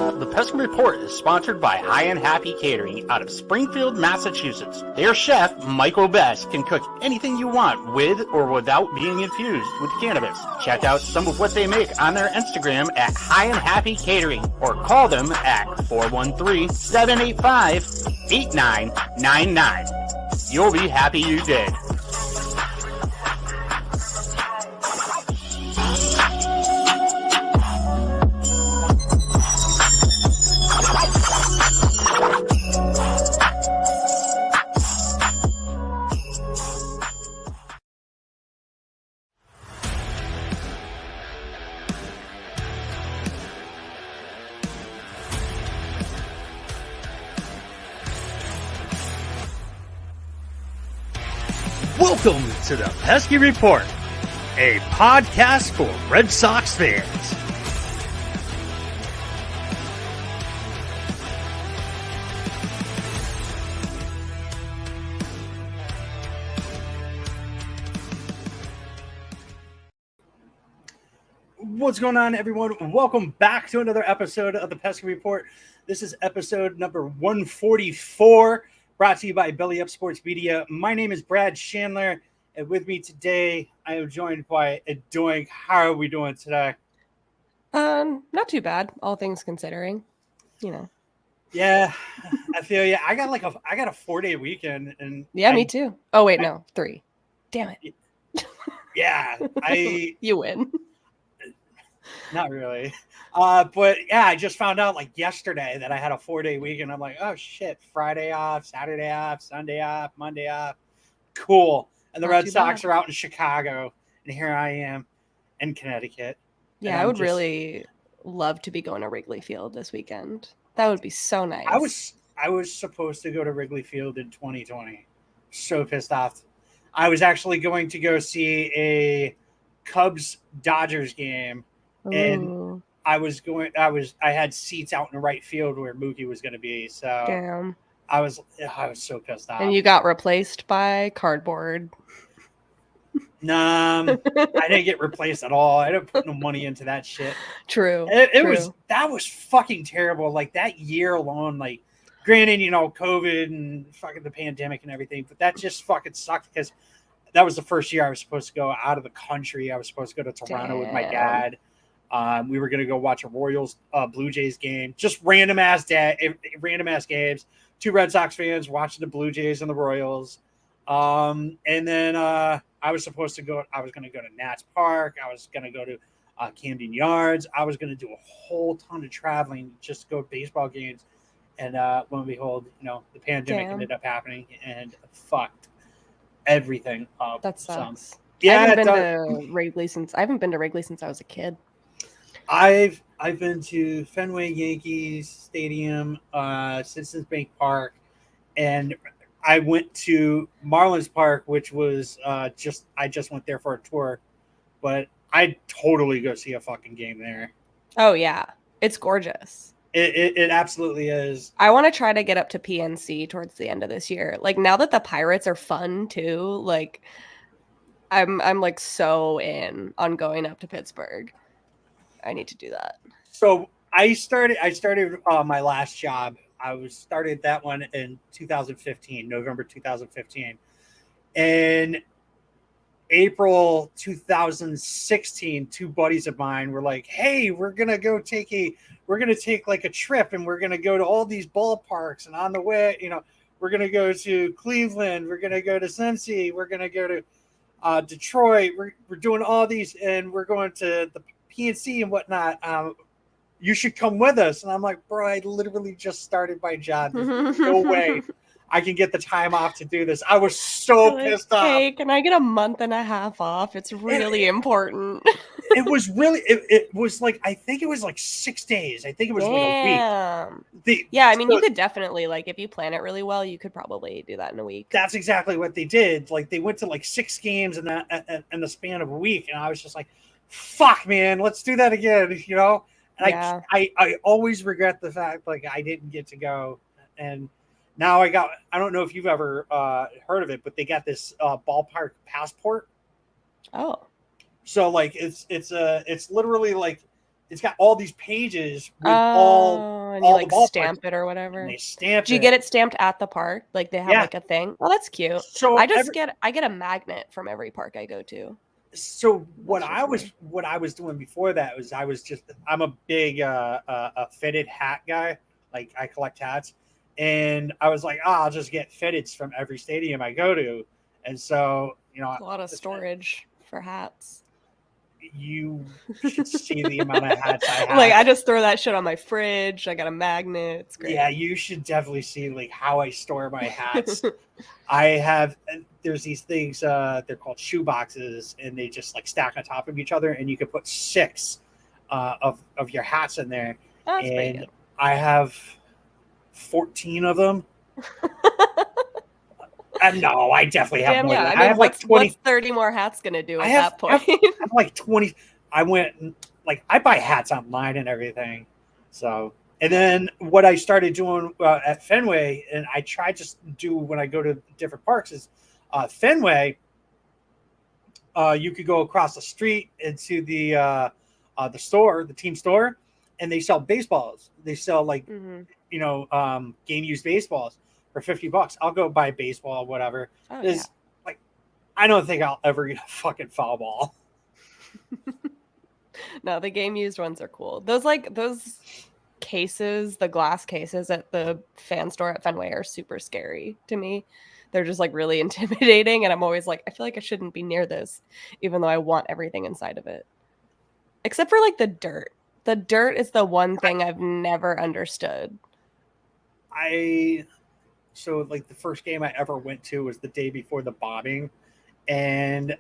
The Peskin Report is sponsored by High and Happy Catering out of Springfield, Massachusetts. Their chef, Michael Best, can cook anything you want with or without being infused with cannabis. Check out some of what they make on their Instagram at High and Happy Catering or call them at 413-785-8999. You'll be happy you did. Welcome to the Pesky Report, a podcast for Red Sox fans. What's going on, everyone? Welcome back to another episode of the Pesky Report. This is episode number 144. Brought to you by Belly Up Sports Media. My name is Brad Chandler, and with me today, I am joined by a Doink. How are we doing today? Not too bad, all things considering. You know. Yeah, I feel you. I got a 4-day weekend, and me too. Oh wait, no, 3. Damn it. Yeah, you win. Not really. But yeah, I just found out like yesterday that I had a 4-day weekend. I'm like, oh shit, Friday off, Saturday off, Sunday off, Monday off. Cool. And the Red Sox are out in Chicago, and here I am in Connecticut. Yeah, I would really love to be going to Wrigley Field this weekend. That would be so nice. I was supposed to go to Wrigley Field in 2020. So pissed off. I was actually going to go see a Cubs-Dodgers game. And I had seats out in the right field where Mookie was going to be. So damn. I was so pissed off. And you got replaced by cardboard. Nah, I didn't get replaced at all. I didn't put no money into that shit. True. That was fucking terrible. Like that year alone, like granted, COVID and fucking the pandemic and everything, but that just fucking sucked because that was the first year I was supposed to go out of the country. I was supposed to go to Toronto with my dad. We were going to go watch a Royals Blue Jays game, just random ass games. 2 Red Sox fans watching the Blue Jays and the Royals. And then I was going to go to Nats Park. I was going to go to Camden Yards. I was going to do a whole ton of traveling just to go to baseball games. And lo and behold, the pandemic ended up happening and fucked everything up. That sucks. Yeah, I haven't been to Wrigley since I was a kid. I've been to Fenway Yankees Stadium, Citizens Bank Park, and I went to Marlins Park, which was I just went there for a tour, but I'd totally go see a fucking game there. Oh yeah, it's gorgeous. It absolutely is. I want to try to get up to PNC towards the end of this year. Like now that the Pirates are fun too, like I'm like so in on going up to Pittsburgh. I need to do that. So I started my last job. I started that one in 2015, November 2015. In April 2016, 2 buddies of mine were like, "Hey, we're gonna take like a trip, and we're gonna go to all these ballparks, and on the way, we're gonna go to Cleveland, we're gonna go to Cincy, we're gonna go to Detroit. We're doing all these, and we're going to the PNC and whatnot. You should come with us." And I'm like, bro, I literally just started my job. There's no way I can get the time off to do this. I was so pissed off. Hey, can I get a month and a half off? It's really important. It was really, it was like, I think it was like 6 days. I think it was like a week. You could definitely, like, if you plan it really well, you could probably do that in a week. That's exactly what they did. Like, they went to like 6 games in the span of a week. And I was just like, fuck, man, let's do that again, And I always regret the fact, like, I didn't get to go. And now I don't know if you've ever heard of it, but they got this ballpark passport. Oh. So like it's literally like it's got all these pages with and you all the like ballparks, stamp it or and whatever. they stamp Do you it. get it stamped at the park? Like they have Yeah. like a thing? Oh, that's cute. So I get a magnet from every park I go to. what That's just me. I was doing before that was I'm a big a fitted hat guy. Like I collect hats, and I was like, oh, I'll just get fitteds from every stadium I go to, and so A lot of storage for hats. you should see the amount of hats I have. Like I just throw that shit on my fridge. I got a magnet. It's great. Yeah, you should definitely see like how I store my hats. I have there's these things they're called shoe boxes, and they just like stack on top of each other, and you can put 6 of your hats in there. Oh, that's pretty And good. I have 14 of them. No, I definitely have Damn, more yeah. than I that. I mean, have like 20. what's 30 more hats gonna do I at have, that point? I have like 20. I went like I buy hats online and everything. So, and then what I started doing at Fenway, and I try to do when I go to different parks, is Fenway. You could go across the street into the store, the team store, and they sell baseballs. They sell like game used baseballs for $50. I'll go buy a baseball, whatever. Oh, yeah. Like I don't think I'll ever get a fucking foul ball. No, the game used ones are cool. Those cases, the glass cases at the fan store at Fenway are super scary to me. They're just like really intimidating, and I'm always like, I feel like I shouldn't be near this, even though I want everything inside of it. Except for like the dirt. The dirt is the one thing I've never understood. So like the first game I ever went to was the day before the bombing, and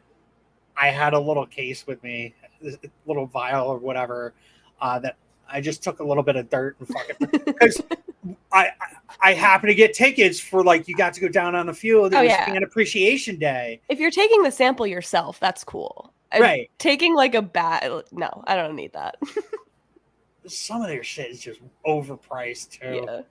I had a little case with me, this little vial or whatever, that I just took a little bit of dirt and fucking because I happened to get tickets for like you got to go down on the field. It was Fan Appreciation Day. If you're taking the sample yourself, that's cool. Right. Taking like a bat, no, I don't need that. Some of their shit is just overpriced too. Yeah.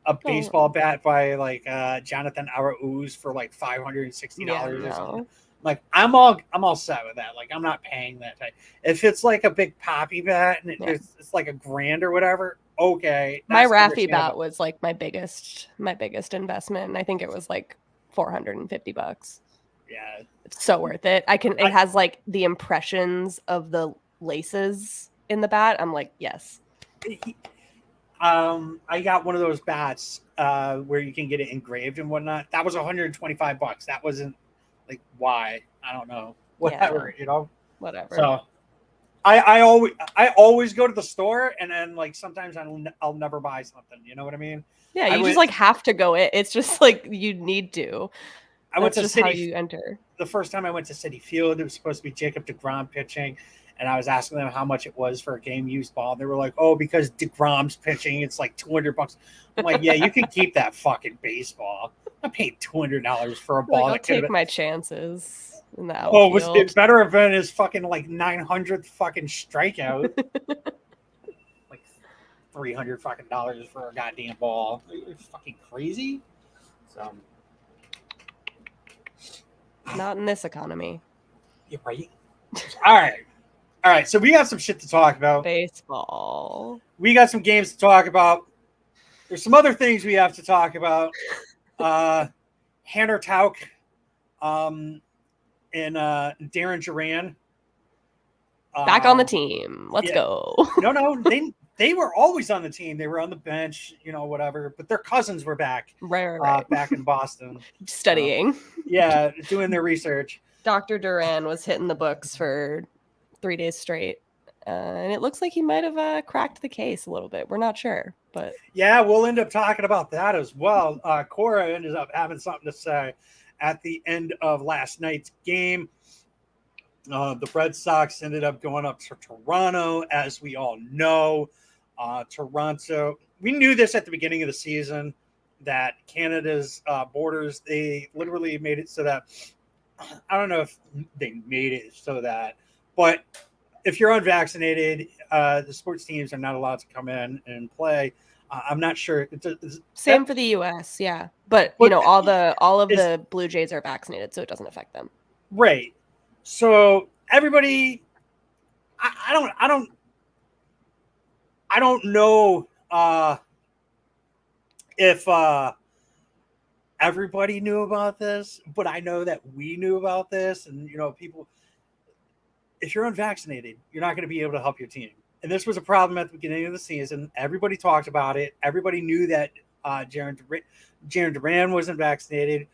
A baseball bat by like Jonathan Arauz for like $560 or something. Like I'm all set with that. Like I'm not paying that type. If it's like a big poppy bat and it's like $1,000 or whatever, okay. My Raffy bat was like my biggest investment, and I think it was like $450. Yeah, it's so worth it. It has like the impressions of the laces in the bat. I'm like, yes. I got one of those bats where you can get it engraved and whatnot. That was $125. That wasn't like why, I don't know, whatever, whatever. So I always go to the store, and then like sometimes I'll never buy something. You know what I mean? Yeah, you just like have to go. It's just like you need to. I went to just City. How you enter. The first time I went to City Field, it was supposed to be Jacob deGrom pitching, and I was asking them how much it was for a game used ball. And they were like, "Oh, because deGrom's pitching, it's like $200." I'm like, "Yeah, you can keep that fucking baseball. I paid $200 for a ball." I'll take my chances in the outfield. Oh, was it better event his fucking like 900th fucking strikeout? Like $300 fucking dollars for a goddamn ball. You're fucking crazy. So. Not in this economy. You're right. All right. So we got some shit to talk about. Baseball. We got some games to talk about. There's some other things we have to talk about. Hanner Tauk, and Darren Duran. Back on the team. Let's go. No, they were always on the team. They were on the bench, whatever. But their cousins were back. Right. Back in Boston. Studying. Doing their research. Dr. Duran was hitting the books for 3 days straight. And it looks like he might have cracked the case a little bit. We're not sure, but yeah, we'll end up talking about that as well. Cora ended up having something to say at the end of last night's game. The Red Sox ended up going up to Toronto, as we all know. Toronto, we knew this at the beginning of the season, that Canada's borders, they literally made it so that, I don't know if they made it so that, but if you're unvaccinated, the sports teams are not allowed to come in and play. I'm not sure. Same for the U.S., yeah. But all of the Blue Jays are vaccinated, so it doesn't affect them. Right. So everybody, I don't I don't know if everybody knew about this, but I know that we knew about this, and people. If you're unvaccinated, you're not going to be able to help your team. And this was a problem at the beginning of the season. Everybody talked about it. Everybody knew that Jaron Duran wasn't vaccinated,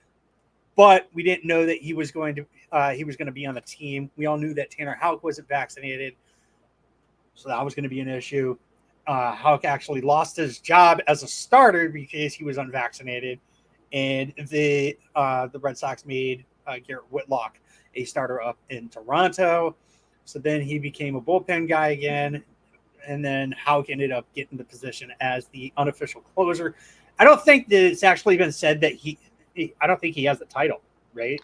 but we didn't know that he was going to be on the team. We all knew that Tanner Houck wasn't vaccinated, so that was going to be an issue. Houck actually lost his job as a starter because he was unvaccinated, and the Red Sox made Garrett Whitlock a starter up in Toronto. So then he became a bullpen guy again, and then Houck ended up getting the position as the unofficial closer. I don't think that it's actually been said that I don't think he has the title, right?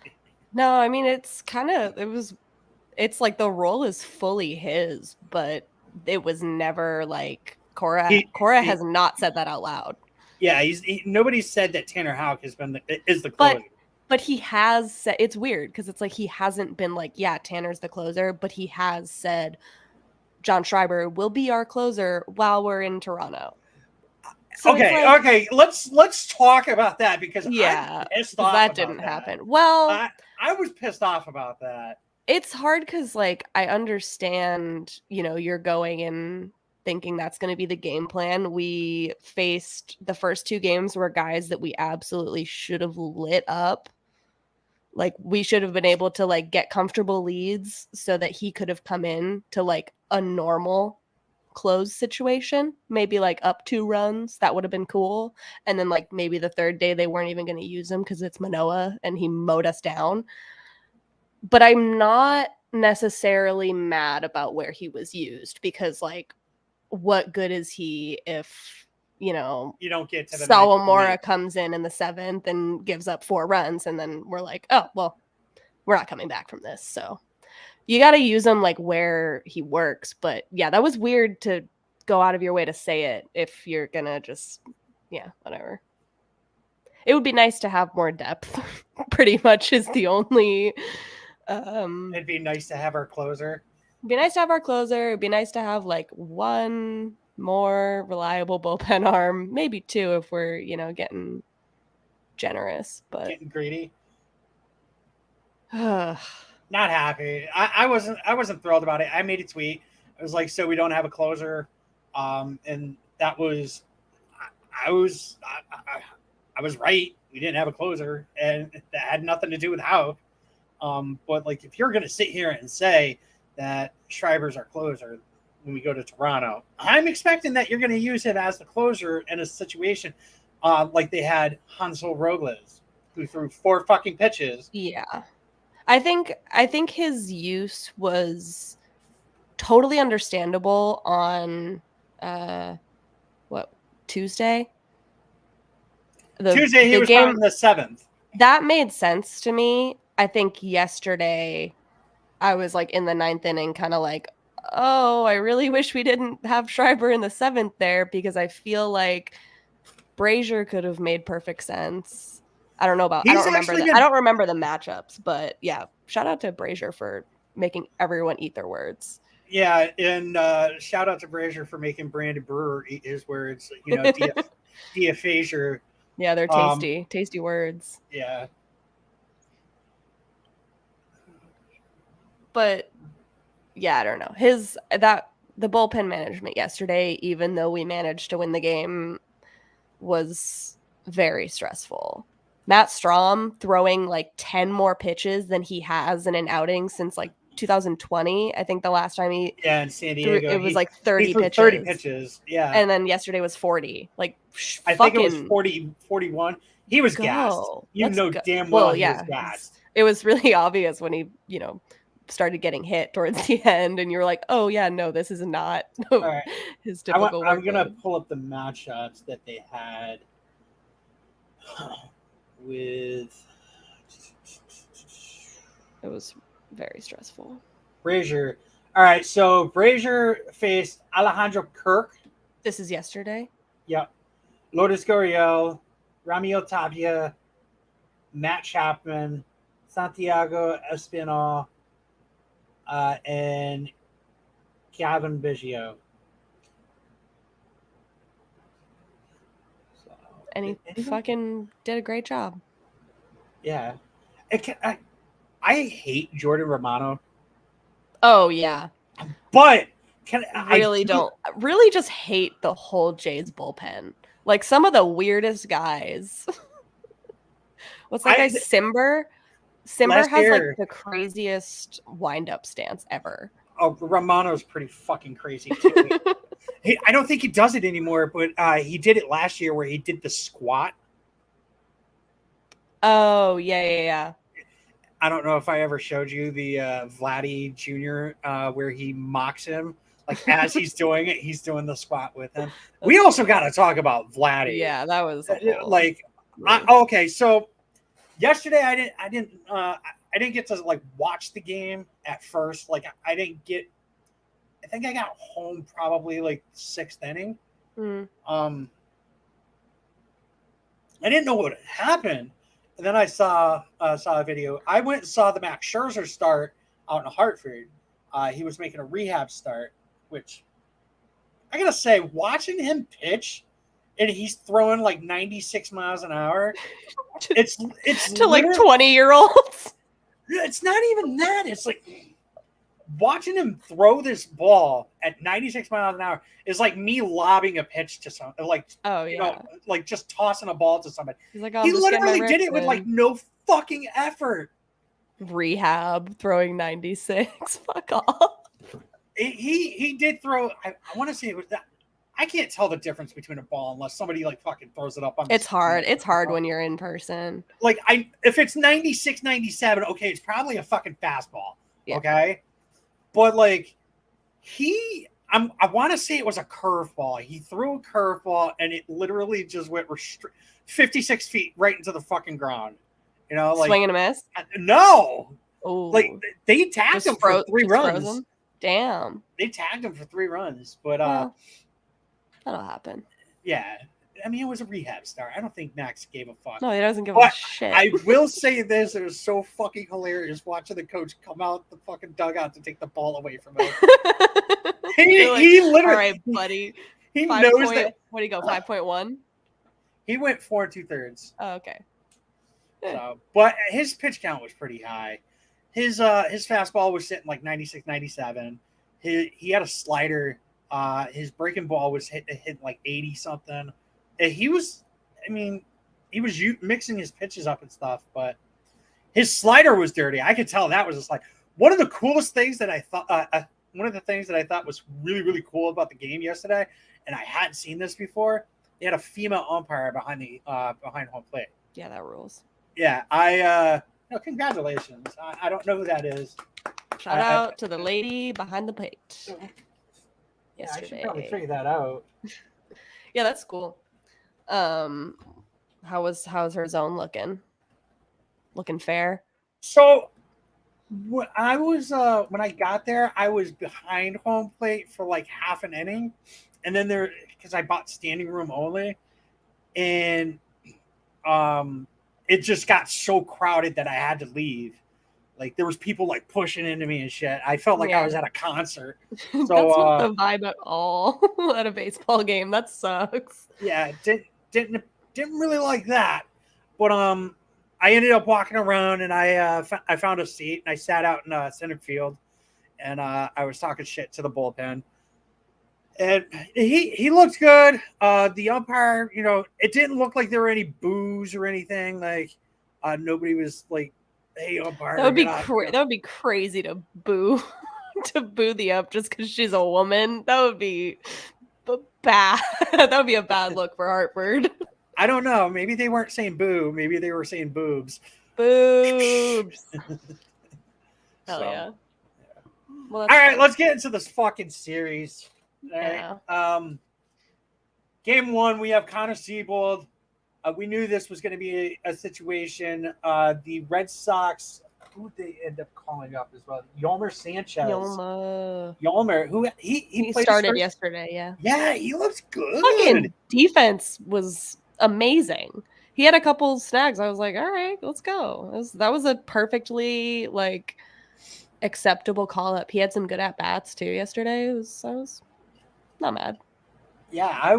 No, I mean it's like the role is fully his, but it was never like Cora has not said that out loud. Yeah, nobody's said that Tanner Houck is the closer. But he has said, it's weird because it's like he hasn't been like, yeah, Tanner's the closer, but he has said John Schreiber will be our closer while we're in Toronto. So okay, let's talk about that because I'm pissed off that didn't happen. Well, I was pissed off about that. It's hard because like I understand, you're going in thinking that's going to be the game plan. We faced the first two games were guys that we absolutely should have lit up. Like we should have been able to like get comfortable leads so that he could have come in to like a normal close situation, maybe like up 2 runs. That would have been cool. And then like maybe the third day they weren't even going to use him because it's Manoah and he mowed us down. But I'm not necessarily mad about where he was used because like what good is he if you don't get to the Sawamura comes in the 7th and gives up 4 runs and then we're like, oh well, we're not coming back from this. So you got to use him like where he works. But yeah, that was weird to go out of your way to say it if you're gonna just whatever. It would be nice to have more depth. Pretty much is the only it'd be nice to have our closer. It'd be nice to have our closer. It'd be nice to have like one more reliable bullpen arm, maybe 2 if we're, getting generous, but getting greedy. Not happy. I wasn't thrilled about it. I made a tweet. I was like, so we don't have a closer. And that was I was right. We didn't have a closer, and that had nothing to do with Houck. But like, if you're going to sit here and say that Schreiber's our closer when we go to Toronto, I'm expecting that you're going to use him as the closer in a situation like they had Hansel Robles, who threw 4 fucking pitches. Yeah, I think his use was totally understandable on Tuesday. Tuesday he was game in the 7th. That made sense to me. I think yesterday I was like in the 9th inning kind of like, oh, I really wish we didn't have Schreiber in the 7th there because I feel like Brazier could have made perfect sense. I don't know about I don't remember the matchups, but yeah, shout out to Brazier for making everyone eat their words. Yeah, and shout out to Brazier for making Brandon Brewer eat his words. Diaphasia. Yeah, they're tasty words. Yeah. But yeah, I don't know. The bullpen management yesterday, even though we managed to win the game, was very stressful. Matt Strahm throwing like 10 more pitches than he has in an outing since like 2020. I think the last time in San Diego, it was like 30 pitches. 30 pitches, yeah. And then yesterday was 40. Like I think it was 40, 41. He was gassed. Damn well he was gassed. It was really obvious when he, started getting hit towards the end, and you're like, oh yeah, no, this is not his typical. I'm gonna pull up the matchups that they had with. It was very stressful. Brazier. All right, so Brazier faced Alejandro Kirk. This is yesterday. Yep. Lourdes Gurriel, Ramiro Tapia, Matt Chapman, Santiago Espinal, and Gavin Biggio. And he Anyone? fucking did a great job. Yeah. I hate Jordan Romano, Oh yeah. but Really just hate the whole Jays bullpen. Like some of the weirdest guys. What's that guy? Simber? Simber last has like year, the craziest wind up stance ever. oh, Romano's pretty fucking crazy too. I don't think he does it anymore, but he did it last year where he did the squat. Oh, yeah. I don't know if I ever showed you the Vladdy Jr. Where he mocks him. Like as he's doing it, he's doing the squat with him. We also got to talk about Vladdy. Yeah, that was okay. So yesterday I didn't get to like watch the game at first. Like I didn't get. I think I got home probably like 6th inning. I didn't know what had happened. And then I saw a video. I went and saw the Max Scherzer start out in Hartford. He was making a rehab start, which I gotta say, watching him pitch, and he's throwing like 96 miles an hour. It's to like 20-year-olds. It's not even that. It's like watching him throw this ball at 96 miles an hour is like me lobbing a pitch to someone, like, like just tossing a ball to somebody. He's like, he literally did it with like no fucking effort. Rehab throwing 96. Fuck off. He did throw. I want to say it was that. I can't tell the difference between a ball unless somebody like fucking throws it up on. It's hard. It's hard when you're in person. Like if it's 96, 97, okay, it's probably a fucking fastball. Yeah. Okay. But like I want to say it was a curveball. He threw a curveball and it literally just went 56 feet right into the fucking ground. You know, like swing and a miss. No, Ooh. Like they tagged him for 3 runs. Frozen? Damn, they tagged him for 3 runs, but that'll happen. Yeah, I mean it was a rehab start. I don't think Max gave a fuck. No, he doesn't give a shit. I will say this: it was so fucking hilarious watching the coach come out the fucking dugout to take the ball away from him. he literally, all right, buddy. He knows that. What do you go? 5.1. He went 4 2/3. Oh, okay. So, but his pitch count was pretty high. His fastball was sitting like 96, 97. He had a slider. His breaking ball was hit like 80 something. He was mixing his pitches up and stuff, but his slider was dirty. I could tell that was just like one of the coolest things that I thought. One of the things that I thought was really, really cool about the game yesterday, and I hadn't seen this before. They had a female umpire behind home plate. Yeah, that rules. Yeah, congratulations. I don't know who that is. Shout out to the lady behind the plate. Yeah, I should probably figure that out. Yeah, that's cool. How's her zone looking? Looking fair? So when I got there, I was behind home plate for like half an inning, and then because I bought standing room only, and it just got so crowded that I had to leave. Like there was people like pushing into me and shit. I felt like I was at a concert. So that's not the vibe at all at a baseball game. That sucks. Yeah, didn't really like that. But I ended up walking around and I found a seat and I sat out in center field and I was talking shit to the bullpen. And he looked good. The umpire, it didn't look like there were any boos or anything. Like nobody was like, "Hey, umpire." That would be crazy to boo the ump just because she's a woman. That would be bad. That would be a bad look for Hartford. I don't know. Maybe they weren't saying boo. Maybe they were saying boobs. Boobs. Hell yeah. Well, all right, let's get into this fucking series. Yeah. Game 1, we have Connor Siebold. We knew this was going to be a situation. The Red Sox, who did they end up calling up as well? Yolmer Sanchez. Yolmer, who he started yesterday, yeah. Yeah, he looks good. Fucking defense was amazing. He had a couple snags. I was like, all right, let's go. That was a perfectly like acceptable call up. He had some good at bats too yesterday. I was not mad. Yeah, I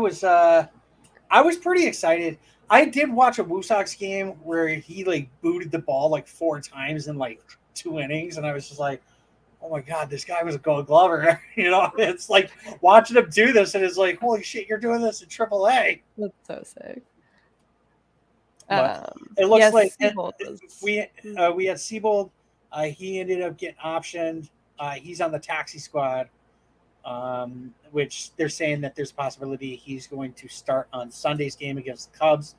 I was pretty excited. I did watch a Woo Sox game where he like booted the ball like 4 times in like 2 innings, and I was just like, "Oh my god, this guy was a Gold Glover!" It's like watching him do this, and it's like, "Holy shit, you're doing this in AAA!" That's so sick. But it looks yes, like we had Siebold. He ended up getting optioned. He's on the taxi squad, which they're saying that there's a possibility he's going to start on Sunday's game against the Cubs.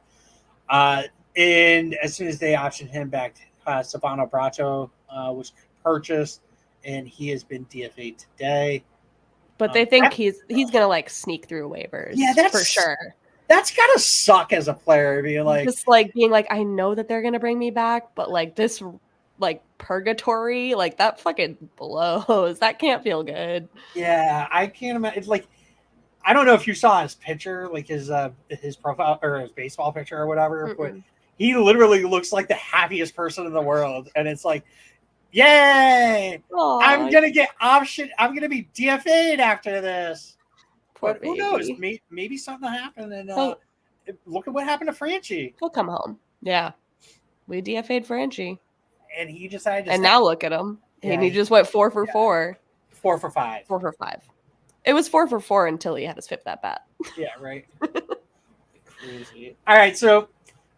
And as soon as they optioned him back, Savano Bracho was purchased, and he has been DFA'd today. But they think he's gonna like sneak through waivers. Yeah, that's for sure. That's gotta suck as a player, being like, I know that they're gonna bring me back, but like this, like purgatory, like that fucking blows. That can't feel good. Yeah, I can't imagine. It's like, I don't know if you saw his picture, like his profile or his baseball picture or whatever, but he literally looks like the happiest person in the world, and it's like, yay! Aww. I'm gonna get option. I'm gonna be DFA'd after this. But who knows? Maybe something will happen, and look at what happened to Franchi. He'll come home. Yeah, we DFA'd Franchi, and he decided. And now look at him. Yeah, he just went 4 for 4. 4 for 5. 4 for 5. It was 4 for 4 until he had his 5th at bat. Yeah, right. Crazy. All right, so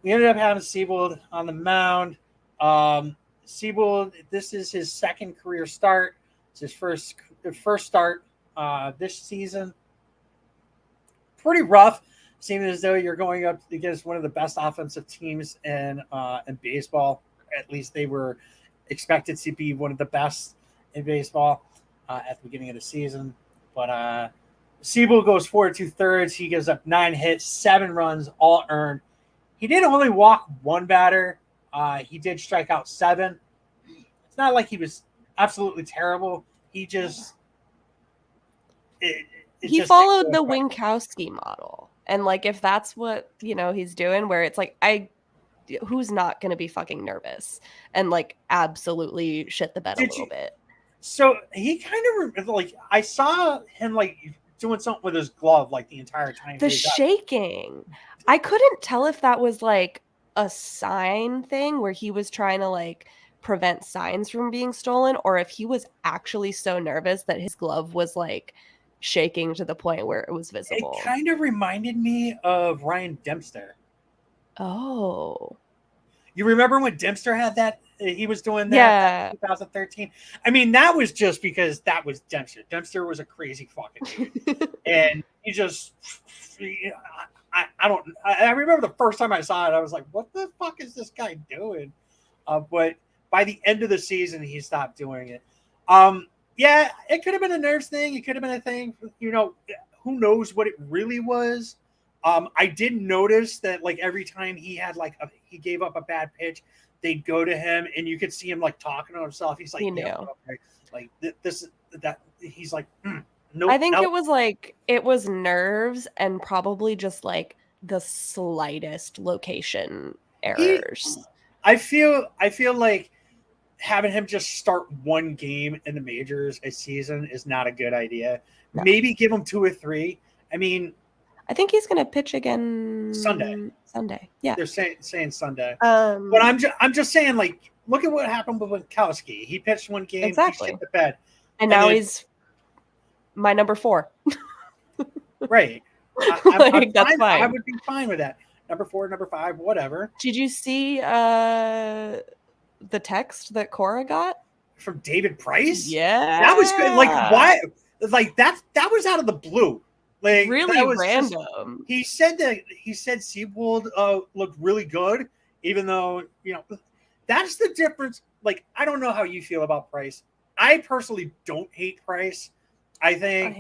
we ended up having Siebold on the mound. Siebold, this is his second career start. It's his first start this season. Pretty rough, seeming as though you're going up against one of the best offensive teams in baseball. At least they were expected to be one of the best in baseball at the beginning of the season. But Siebold goes 4 2/3. He gives up 9 hits, 7 runs, all earned. He did only walk 1 batter. He did strike out 7. It's not like he was absolutely terrible. He just he followed the Winkowski model. And like if that's what, he's doing, where it's like who's not going to be fucking nervous and like absolutely shit the bed a little bit. So he kind of like, I saw him like doing something with his glove like the entire time. The shaking. I couldn't tell if that was like a sign thing where he was trying to like prevent signs from being stolen, or if he was actually so nervous that his glove was like shaking to the point where it was visible. It kind of reminded me of Ryan Dempster. Oh. You remember when Dempster had that? He was doing that in 2013. I mean, that was just because that was Dempster. Dempster was a crazy fucking dude. And he just, I remember the first time I saw it, I was like, what the fuck is this guy doing? But by the end of the season, he stopped doing it. Yeah, it could have been a nerves thing. It could have been a thing. Who knows what it really was. I did notice that like every time he had like he gave up a bad pitch, they'd go to him and you could see him like talking to himself. He's like, okay. Like that. He's like, no. I think it was nerves and probably just like the slightest location errors. I feel like having him just start 1 game in the majors a season is not a good idea. No. Maybe give him 2 or 3. I mean, I think he's going to pitch again Sunday. Yeah, they're saying Sunday. But I'm just saying, like, look at what happened with Winkowski. He pitched 1 game, exactly. He shit the bed, and now he's my number 4. Right. I'm that's fine. fine. I would be fine with that. Number 4, number 5, whatever. Did you see the text that Cora got from David Price? Yeah, that was good. Like, why? Like that was out of the blue. Like, really random. He said Siebold looked really good, even though that's the difference. Like, I don't know how you feel about Price. I personally don't hate Price. I think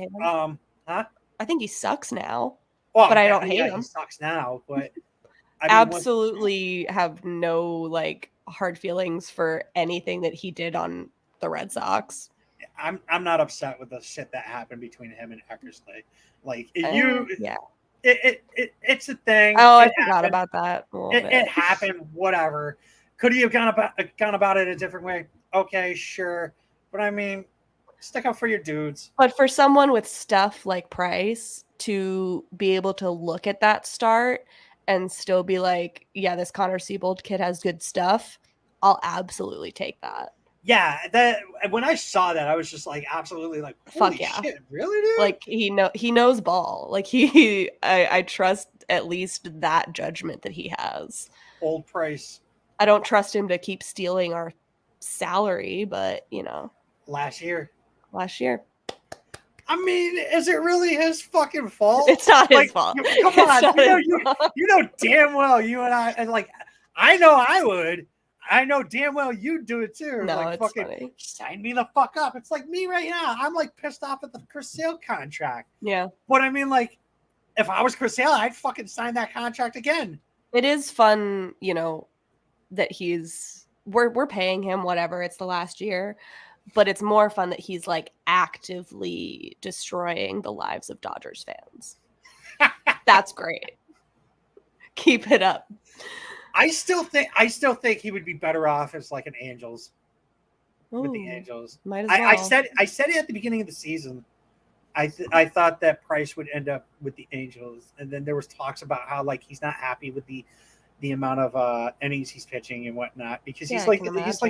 I think he sucks now. Well, but I don't hate him. He sucks now, but I absolutely have no like hard feelings for anything that he did on the Red Sox. I'm not upset with the shit that happened between him and Eckersley. Like it's a thing. Oh, I forgot about that. It happened. Whatever. Could he have gone about it a different way? Okay, sure. But I mean, stick up for your dudes. But for someone with stuff like Price, to be able to look at that start and still be like, yeah, this Connor Siebold kid has good stuff, I'll absolutely take that. Yeah, that when I saw that, I was just like, absolutely, like, holy Fuck yeah. shit, really, dude? Like he knows ball. Like I trust at least that judgment that he has. Old Price I don't trust him to keep stealing our salary, but last year. last year. I mean, is it really his fucking fault? It's not his Like, fault. come It's on, not his fault. you know damn well you and I, and like, I know I would. I know damn well you'd do it too. No, Like, it's fucking funny. sign me the fuck up. It's like me right now. I'm like pissed off at the Chris Sale contract. Yeah. But I mean, like, if I was Chris Sale, I'd fucking sign that contract again. It is fun, that we're paying him whatever, it's the last year, but it's more fun that he's like actively destroying the lives of Dodgers fans. That's great. Keep it up. I still think he would be better off as like an Angels. With the Angels. Might as well. I said it at the beginning of the season. I thought that Price would end up with the Angels, and then there was talks about how like he's not happy with the amount of innings he's pitching and whatnot because he's like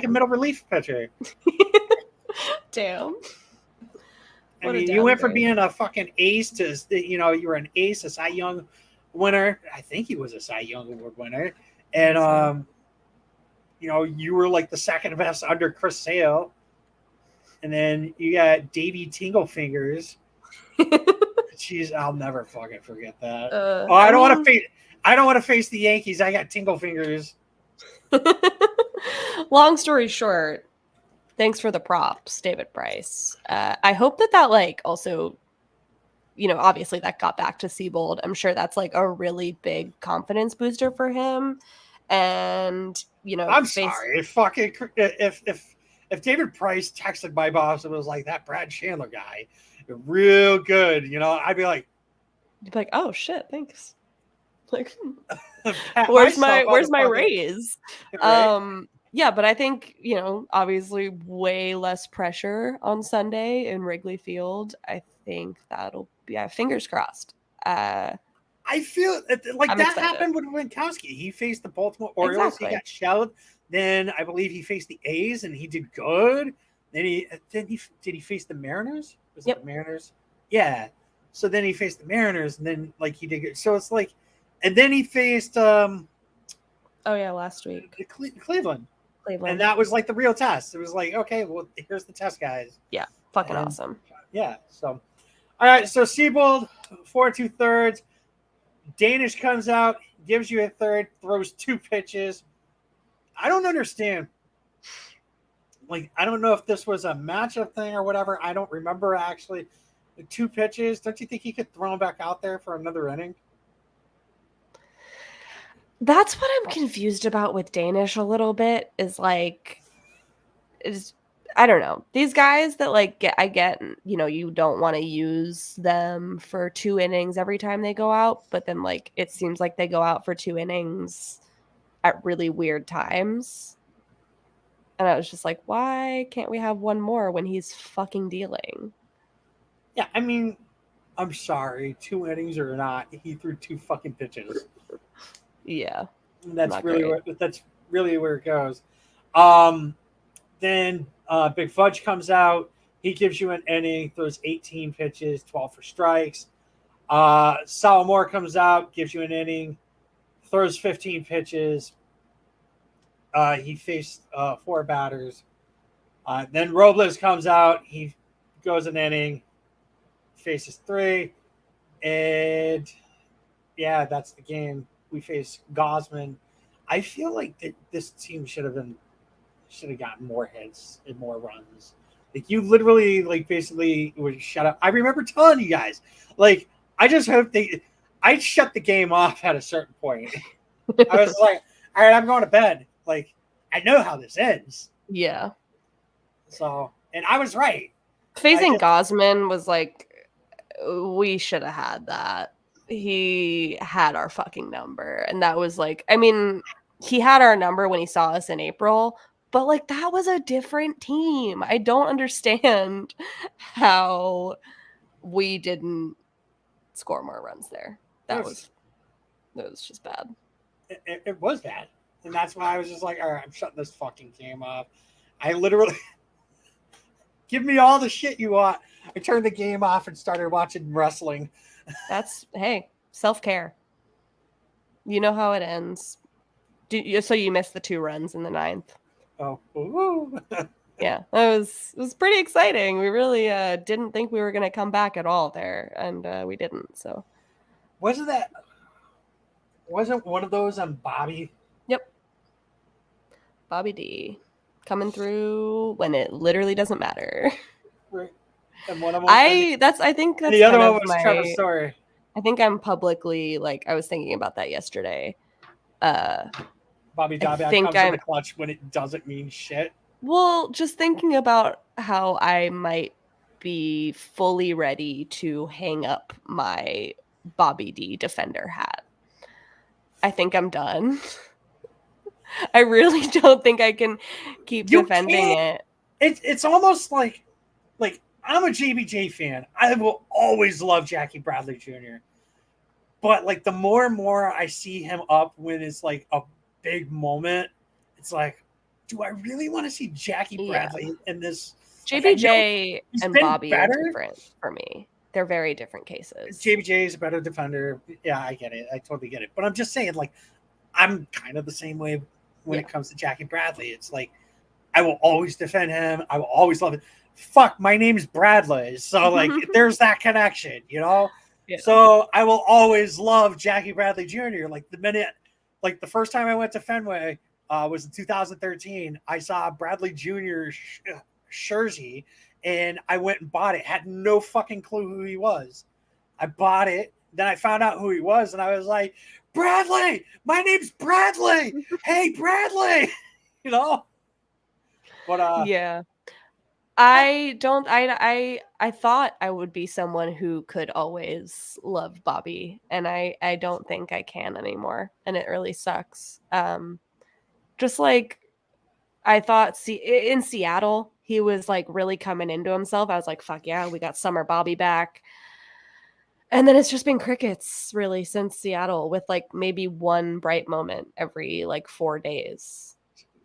a middle relief pitcher. Damn. I mean, you went from being a fucking ace to you were an ace, a Cy Young winner. I think he was a Cy Young Award winner, and you were like the second best under Chris Sale, and then you got Davey Tinglefingers. Jeez, I'll never fucking forget that. I don't want to face. I don't want to face the Yankees. I got Tinglefingers. Long story short, thanks for the props, David Price. I hope that like also, obviously that got back to Siebold. I'm sure that's like a really big confidence booster for him. And I'm sorry. If David Price texted my boss and was like that Brad Chandler guy, real good, I'd be like, oh shit, thanks. Like, where's my raise? Right? Yeah, but I think obviously way less pressure on Sunday in Wrigley Field. I think that'll be fingers crossed. I feel like I'm that excited. happened with Winkowski. He faced the Baltimore Orioles. Exactly. He got shelled. Then I believe he faced the A's and he did good. Then did he face the Mariners? Was it the Mariners? Yeah. So then he faced the Mariners and then like he did good. So it's like, and then he faced last week Cleveland. And that was like the real test. It was like, okay, well, here's the test, guys. Yeah, fucking awesome. Yeah. So, all right. So Siebold, 4 2/3. Danish comes out, gives you a third, throws 2 pitches. I don't understand. Like, I don't know if this was a matchup thing or whatever. I don't remember actually. The 2 pitches. Don't you think he could throw him back out there for another inning? That's what I'm confused about with Danish a little bit I don't know. These guys that like I get, you don't want to use them for 2 innings every time they go out, but then like it seems like they go out for 2 innings at really weird times. And I was just like, why can't we have one more when he's fucking dealing? Yeah, I mean, I'm sorry, 2 innings or not, he threw 2 fucking pitches. Yeah. That's really where it goes. Then Big Fudge comes out. He gives you an inning, throws 18 pitches, 12 for strikes. Salamore comes out, gives you an inning, throws 15 pitches. He faced 4 batters. Then Robles comes out. He goes an inning, faces 3. And, yeah, that's the game. We face Gosman. I feel like this team should have gotten more hits and more runs. Like you literally like basically would shut up. I remember telling you guys, like, I just hope I'd shut the game off at a certain point. I was like, all right, I'm going to bed. Like, I know how this ends. Yeah. So, and I was right. Facing Gosman was like, we should have had that. He had our fucking number. And that was like, I mean, he had our number when he saw us in April, but like that was a different team. I don't understand how we didn't score more runs there. That That was just bad. It was bad. And that's why I was just like, all right, I'm shutting this fucking game off. I literally give me all the shit you want. I turned the game off and started watching wrestling. That's, hey, self-care. You know how it ends. So you missed the 2 runs in the 9th. Oh, ooh. Yeah, it was pretty exciting. We really didn't think we were going to come back at all there, and we didn't. So wasn't one of those on Bobby? Yep. Bobby D coming through when it literally doesn't matter. Right. And one of them, I think that's the other kind one of was Trevor Story. I think I'm publicly, like, I was thinking about that yesterday. Bobby Dobby comes in the clutch when it doesn't mean shit. Well, just thinking about how I might be fully ready to hang up my Bobby D defender hat. I think I'm done. I really don't think I can keep defending it. It's almost like I'm a JBJ fan. I will always love Jackie Bradley Jr. But like the more and more I see him up when it's like a big moment, it's like, do I really want to see Jackie Bradley in this? JBJ and Bobby are different for me. They're very different cases. JBJ is a better defender. Yeah, I get it. I totally get it. But I'm just saying, like, I'm kind of the same way when it comes to Jackie Bradley. It's like, I will always defend him. I will always love it. Fuck, my name's Bradley. So, like, there's that connection, you know? Yeah. So I will always love Jackie Bradley Jr. Like, the first time I went to Fenway was in 2013. I saw Bradley Jr. jersey, and I went and bought it. Had no fucking clue who he was. I bought it. Then I found out who he was, and I was like, Bradley, my name's Bradley. Hey, Bradley. You know? But yeah. I thought I would be someone who could always love Bobby, and I don't think I can anymore, and it really sucks. Just like I thought in Seattle, he was like really coming into himself. I was like, fuck yeah, we got Summer Bobby back. And then it's just been crickets really since Seattle, with like maybe one bright moment every like 4 days.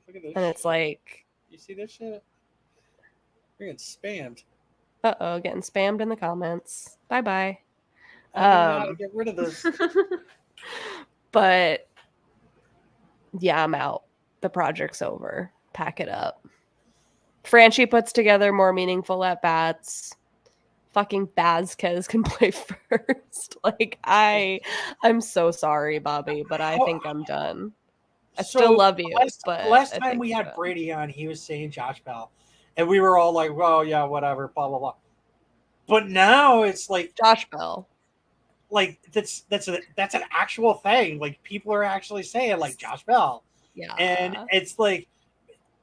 Look at this. And it's like, you see this shit? You're getting spammed. Uh-oh, getting spammed in the comments. Bye-bye. I don't know how to get rid of this. But yeah, I'm out. The project's over. Pack it up. Franchi puts together more meaningful at-bats. Fucking Bazquez can play first. Like, I'm so sorry, Bobby, but I think I'm done. I still love you. But last time we had Brady on, he was saying Josh Bell. And we were all like, well, yeah, whatever, blah, blah, blah. But now it's like Josh Bell. Like, that's an actual thing. Like, people are actually saying, like, Josh Bell. Yeah. And it's like,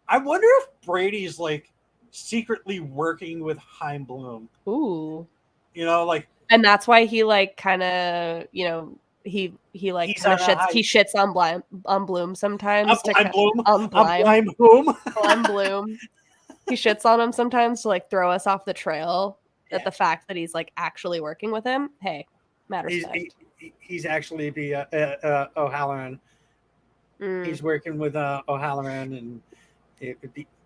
I wonder if Brady's, like, secretly working with Chaim Bloom. Ooh. You know, like. And that's why he, like, kind of, you know, he like kind of shits on Bloom sometimes. On Bloom. He shits on him sometimes to like throw us off the trail. At the fact that he's like actually working with him. Hey, matters. He's actually the O'Halloran. He's working with O'Halloran and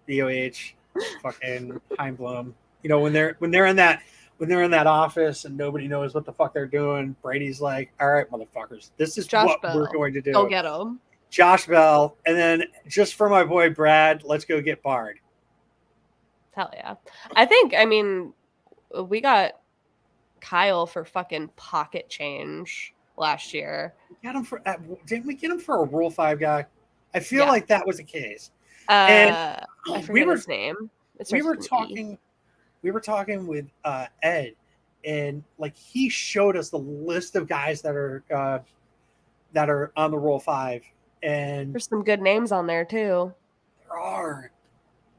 DOH, fucking Chaim Bloom. You know, when they're in that office and nobody knows what the fuck they're doing, Brady's like, all right, motherfuckers, this is Josh what Bell. we're going to do. Go get him. Josh Bell. And then just for my boy Brad, let's go get Bard. Hell yeah. I mean, we got Kyle for fucking pocket change last year. Didn't we get him for a Rule 5 guy? I feel like that was the case. I forget his name. We were talking with Ed, and like he showed us the list of guys that are on the Rule 5, and there's some good names on there too. There are.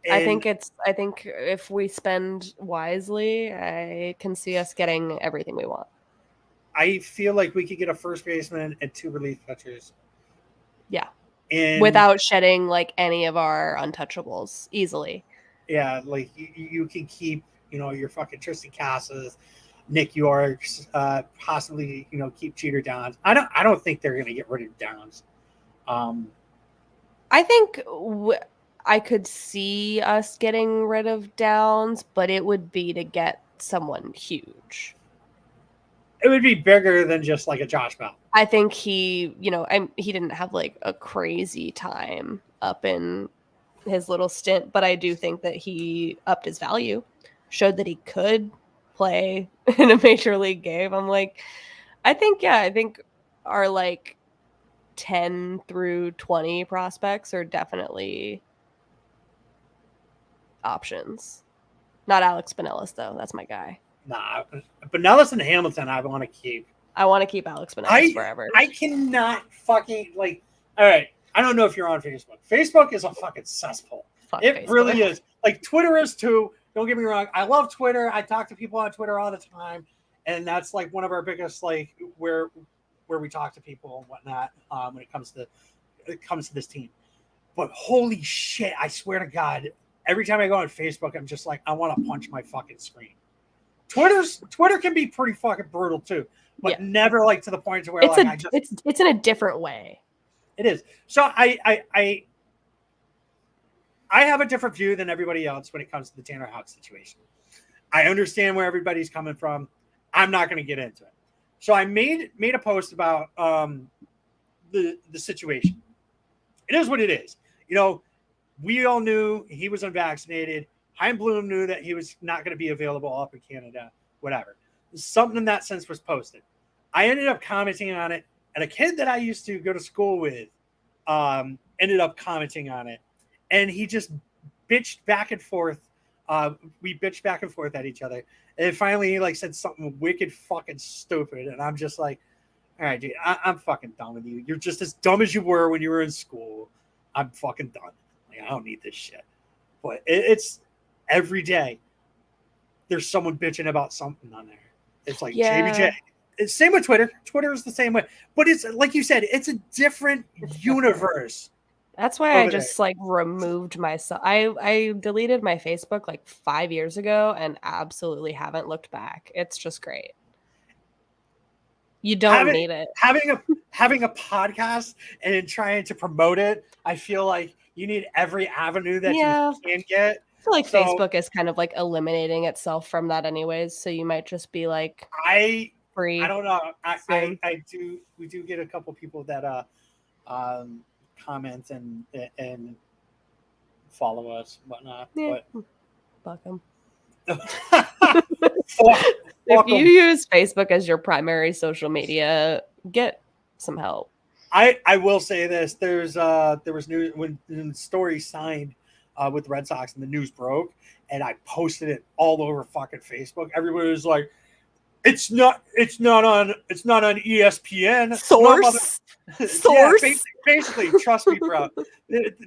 And I think if we spend wisely, I can see us getting everything we want. I feel like we could get a first baseman and 2 relief pitchers. Yeah. And without shedding like any of our untouchables easily. Yeah, like you can keep, you know, your fucking Tristan Casas. Nick Yorks, possibly keep Jeter Downs. I don't think they're going to get rid of Downs. I think I could see us getting rid of Downs, but it would be to get someone huge. It would be bigger than just like a Josh Bell. I think he didn't have like a crazy time up in his little stint, but I do think that he upped his value, showed that he could play in a major league game. I think our like 10 through 20 prospects are definitely options. Not Alex Pinellas though. That's my guy. Nah, but Nellis and Hamilton, I want to keep. I want to keep Alex Pinellas forever. I cannot fucking like. All right, I don't know if you're on Facebook. Facebook is a fucking cesspool. It really is. Like Twitter is too. Don't get me wrong. I love Twitter. I talk to people on Twitter all the time, and that's like one of our biggest like where we talk to people and whatnot when it comes to this team. But holy shit! I swear to God, every time I go on Facebook, I'm just like, I want to punch my fucking screen. Twitter can be pretty fucking brutal too, but never like to the point to where it's in a different way. It is. So I have a different view than everybody else when it comes to the Tanner Houck situation. I understand where everybody's coming from. I'm not going to get into it. So I made a post about the situation. It is what it is. We all knew he was unvaccinated. Chaim Bloom knew that he was not going to be available up in Canada, whatever. Something in that sense was posted. I ended up commenting on it, and a kid that I used to go to school with ended up commenting on it. And he just bitched back and forth. We bitched back and forth at each other. And finally he said something wicked fucking stupid. And I'm just like, all right, dude, I'm fucking done with you. You're just as dumb as you were when you were in school. I'm fucking done. I don't need this shit. But it's every day there's someone bitching about something on there. It's like JBJ. It's same with Twitter. Twitter is the same way. But it's like you said, it's a different universe. That's why I just removed myself. I deleted my Facebook 5 years ago and absolutely haven't looked back. It's just great. You don't need it. Having a podcast and trying to promote it, I feel like you need every avenue that you can get. I feel like Facebook is kind of eliminating itself from that anyways. So you might just be free. I don't know. We do get a couple people that comment and follow us, whatnot. Yeah. But fuck them. If you use Facebook as your primary social media, get some help. I will say this: there was news when the story signed with the Red Sox and the news broke, and I posted it all over fucking Facebook. Everybody was like, "It's not on ESPN." Source. Yeah, basically, trust me, bro.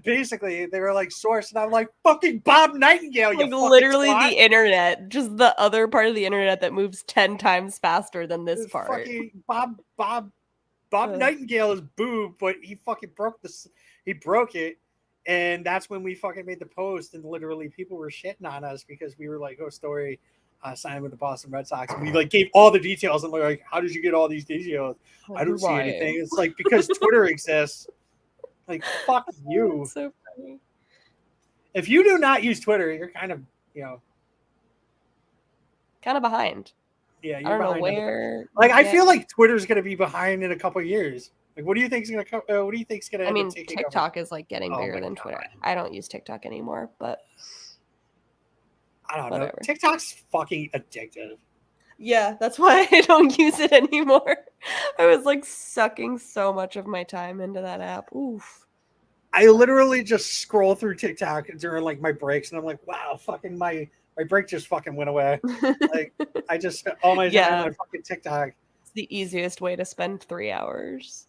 Basically, they were like source, and I'm like, fucking Bob Nightingale. You literally the internet, just the other part of the internet that moves 10 times faster than this part. Fucking Bob Nightingale is boob, but he fucking broke this. He broke it, and that's when we fucking made the post, and literally people were shitting on us because we were like, "Oh, story." Signed with the Boston Red Sox, and we gave all the details, and we're like, how did you get all these details? I don't see anything. It's because Twitter exists. Fuck you. That's so funny. If you do not use Twitter, you're kind of behind. Yeah, you're I don't behind. know where. I feel like Twitter's going to be behind in a couple of years. What do you think's going to come? What do you think's going to? I mean, TikTok is getting bigger than Twitter. I don't use TikTok anymore, but. I don't know. TikTok's fucking addictive. Yeah, that's why I don't use it anymore. I was sucking so much of my time into that app. Oof. I literally just scroll through TikTok during my breaks, and I'm like, wow, fucking my break just fucking went away. I just spent all my time on fucking TikTok. It's the easiest way to spend 3 hours.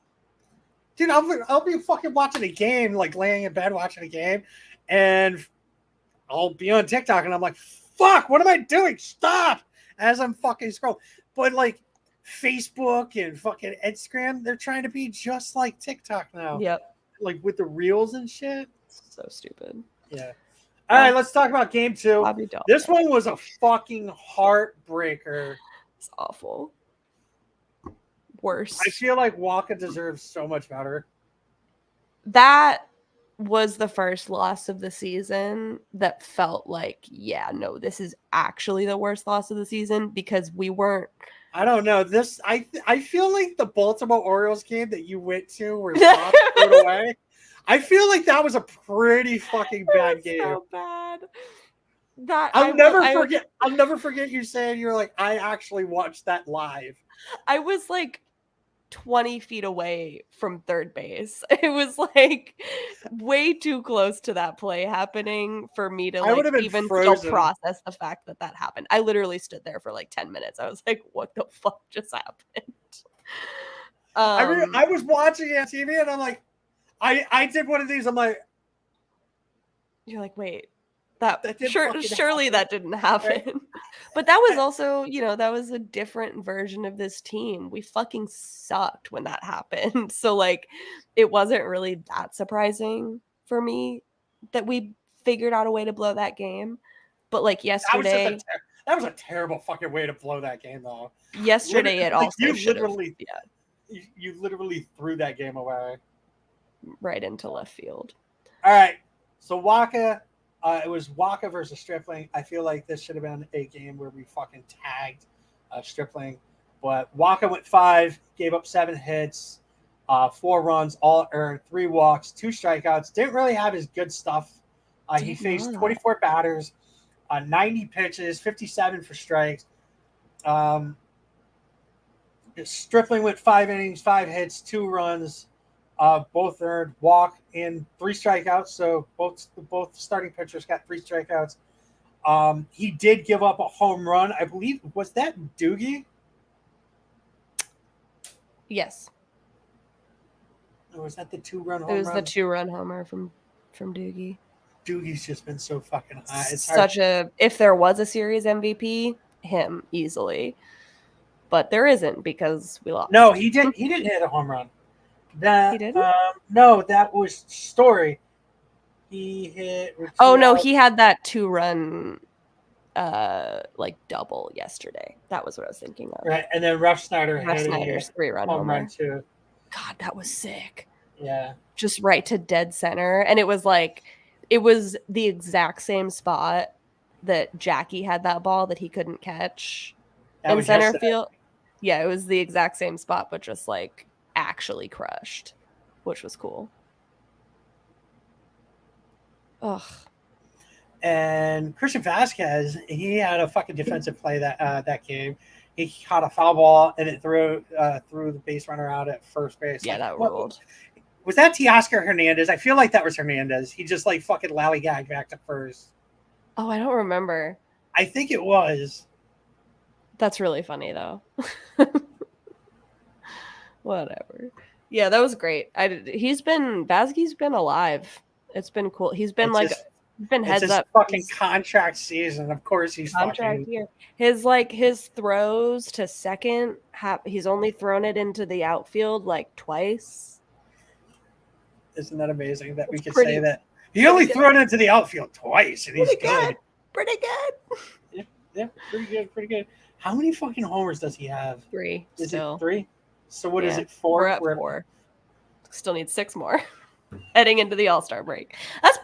Dude, I'll be fucking watching a game, laying in bed watching a game, and I'll be on TikTok and I'm like, fuck, what am I doing? Stop! As I'm fucking scrolling. But Facebook and fucking Instagram, they're trying to be just like TikTok now. Yep. With the reels and shit. So stupid. Yeah. All right, let's talk about game 2. This one was a fucking heartbreaker It's awful. Worst. I feel like Walker deserves so much better. That was the first loss of the season that felt like, yeah, no, this is actually the worst loss of the season because we weren't. I don't know. I feel like the Baltimore Orioles game that you went to where Fox threw away. I feel like that was a pretty fucking bad game. So bad. That I'll never forget you saying you're like, I actually watched that live. I was like 20 feet away from third base. It was like way too close to that play happening for me to like even still process the fact that that happened. I literally stood there for like 10 minutes. I was like, what the fuck just happened? I was watching it on TV and I'm like, I did one of these. I'm like, you're like, wait, that surely happen. That didn't happen. Right? But that was also, that was a different version of this team. We fucking sucked when that happened. So like, it wasn't really that surprising for me that we figured out a way to blow that game. But like yesterday, that was a terrible fucking way to blow that game though. Yesterday, it also you literally threw that game away right into left field. All right, so Waka. It was Waka versus Stripling. I feel like this should have been a game where we fucking tagged Stripling. But Waka went 5, gave up 7 hits, 4 runs, all earned, 3 walks, 2 strikeouts. Didn't really have his good stuff. He faced 24 batters, 90 pitches, 57 for strikes. Stripling went 5 innings, 5 hits, 2 runs. Both earned, walk, and 3 strikeouts. So both starting pitchers got 3 strikeouts. He did give up a home run. I believe, was that Doogie? Yes. Or was that the 2-run home run? It was the 2-run homer from Doogie. Doogie's just been so fucking high. It's if there was a series MVP, him easily. But there isn't because we lost. No, he didn't hit a home run. He didn't? No, that was Story. He hit. No, he had that 2-run, double yesterday. That was what I was thinking of. Right, and then Snyder's 3-run home run too. God, that was sick. Yeah, just right to dead center, and it was the exact same spot that Jackie had that ball that he couldn't catch in center field. Yeah, it was the exact same spot, but just like actually crushed, which was cool. Ugh. And Christian Vasquez, he had a fucking defensive play that game. He caught a foul ball and it threw the base runner out at first base. Yeah, that ruled. Was that Teoscar Hernandez? I feel like that was Hernandez. He just like fucking lollygagged back to first. Oh, I don't remember. I think it was. That's really funny though. Whatever. Yeah, that was great. Vasquez's been alive. It's been cool. He's been heads his up. Fucking contract season. Of course, he's contract year. His throws to second. He's only thrown it into the outfield like twice. Isn't that amazing that we could say that he only thrown it into the outfield twice and he's good? Pretty good. Yeah, pretty good. How many fucking homers does he have? 3. Is it 3? So what is it? 4? We're at 4. Still need 6 more. Heading into the All-Star break. That's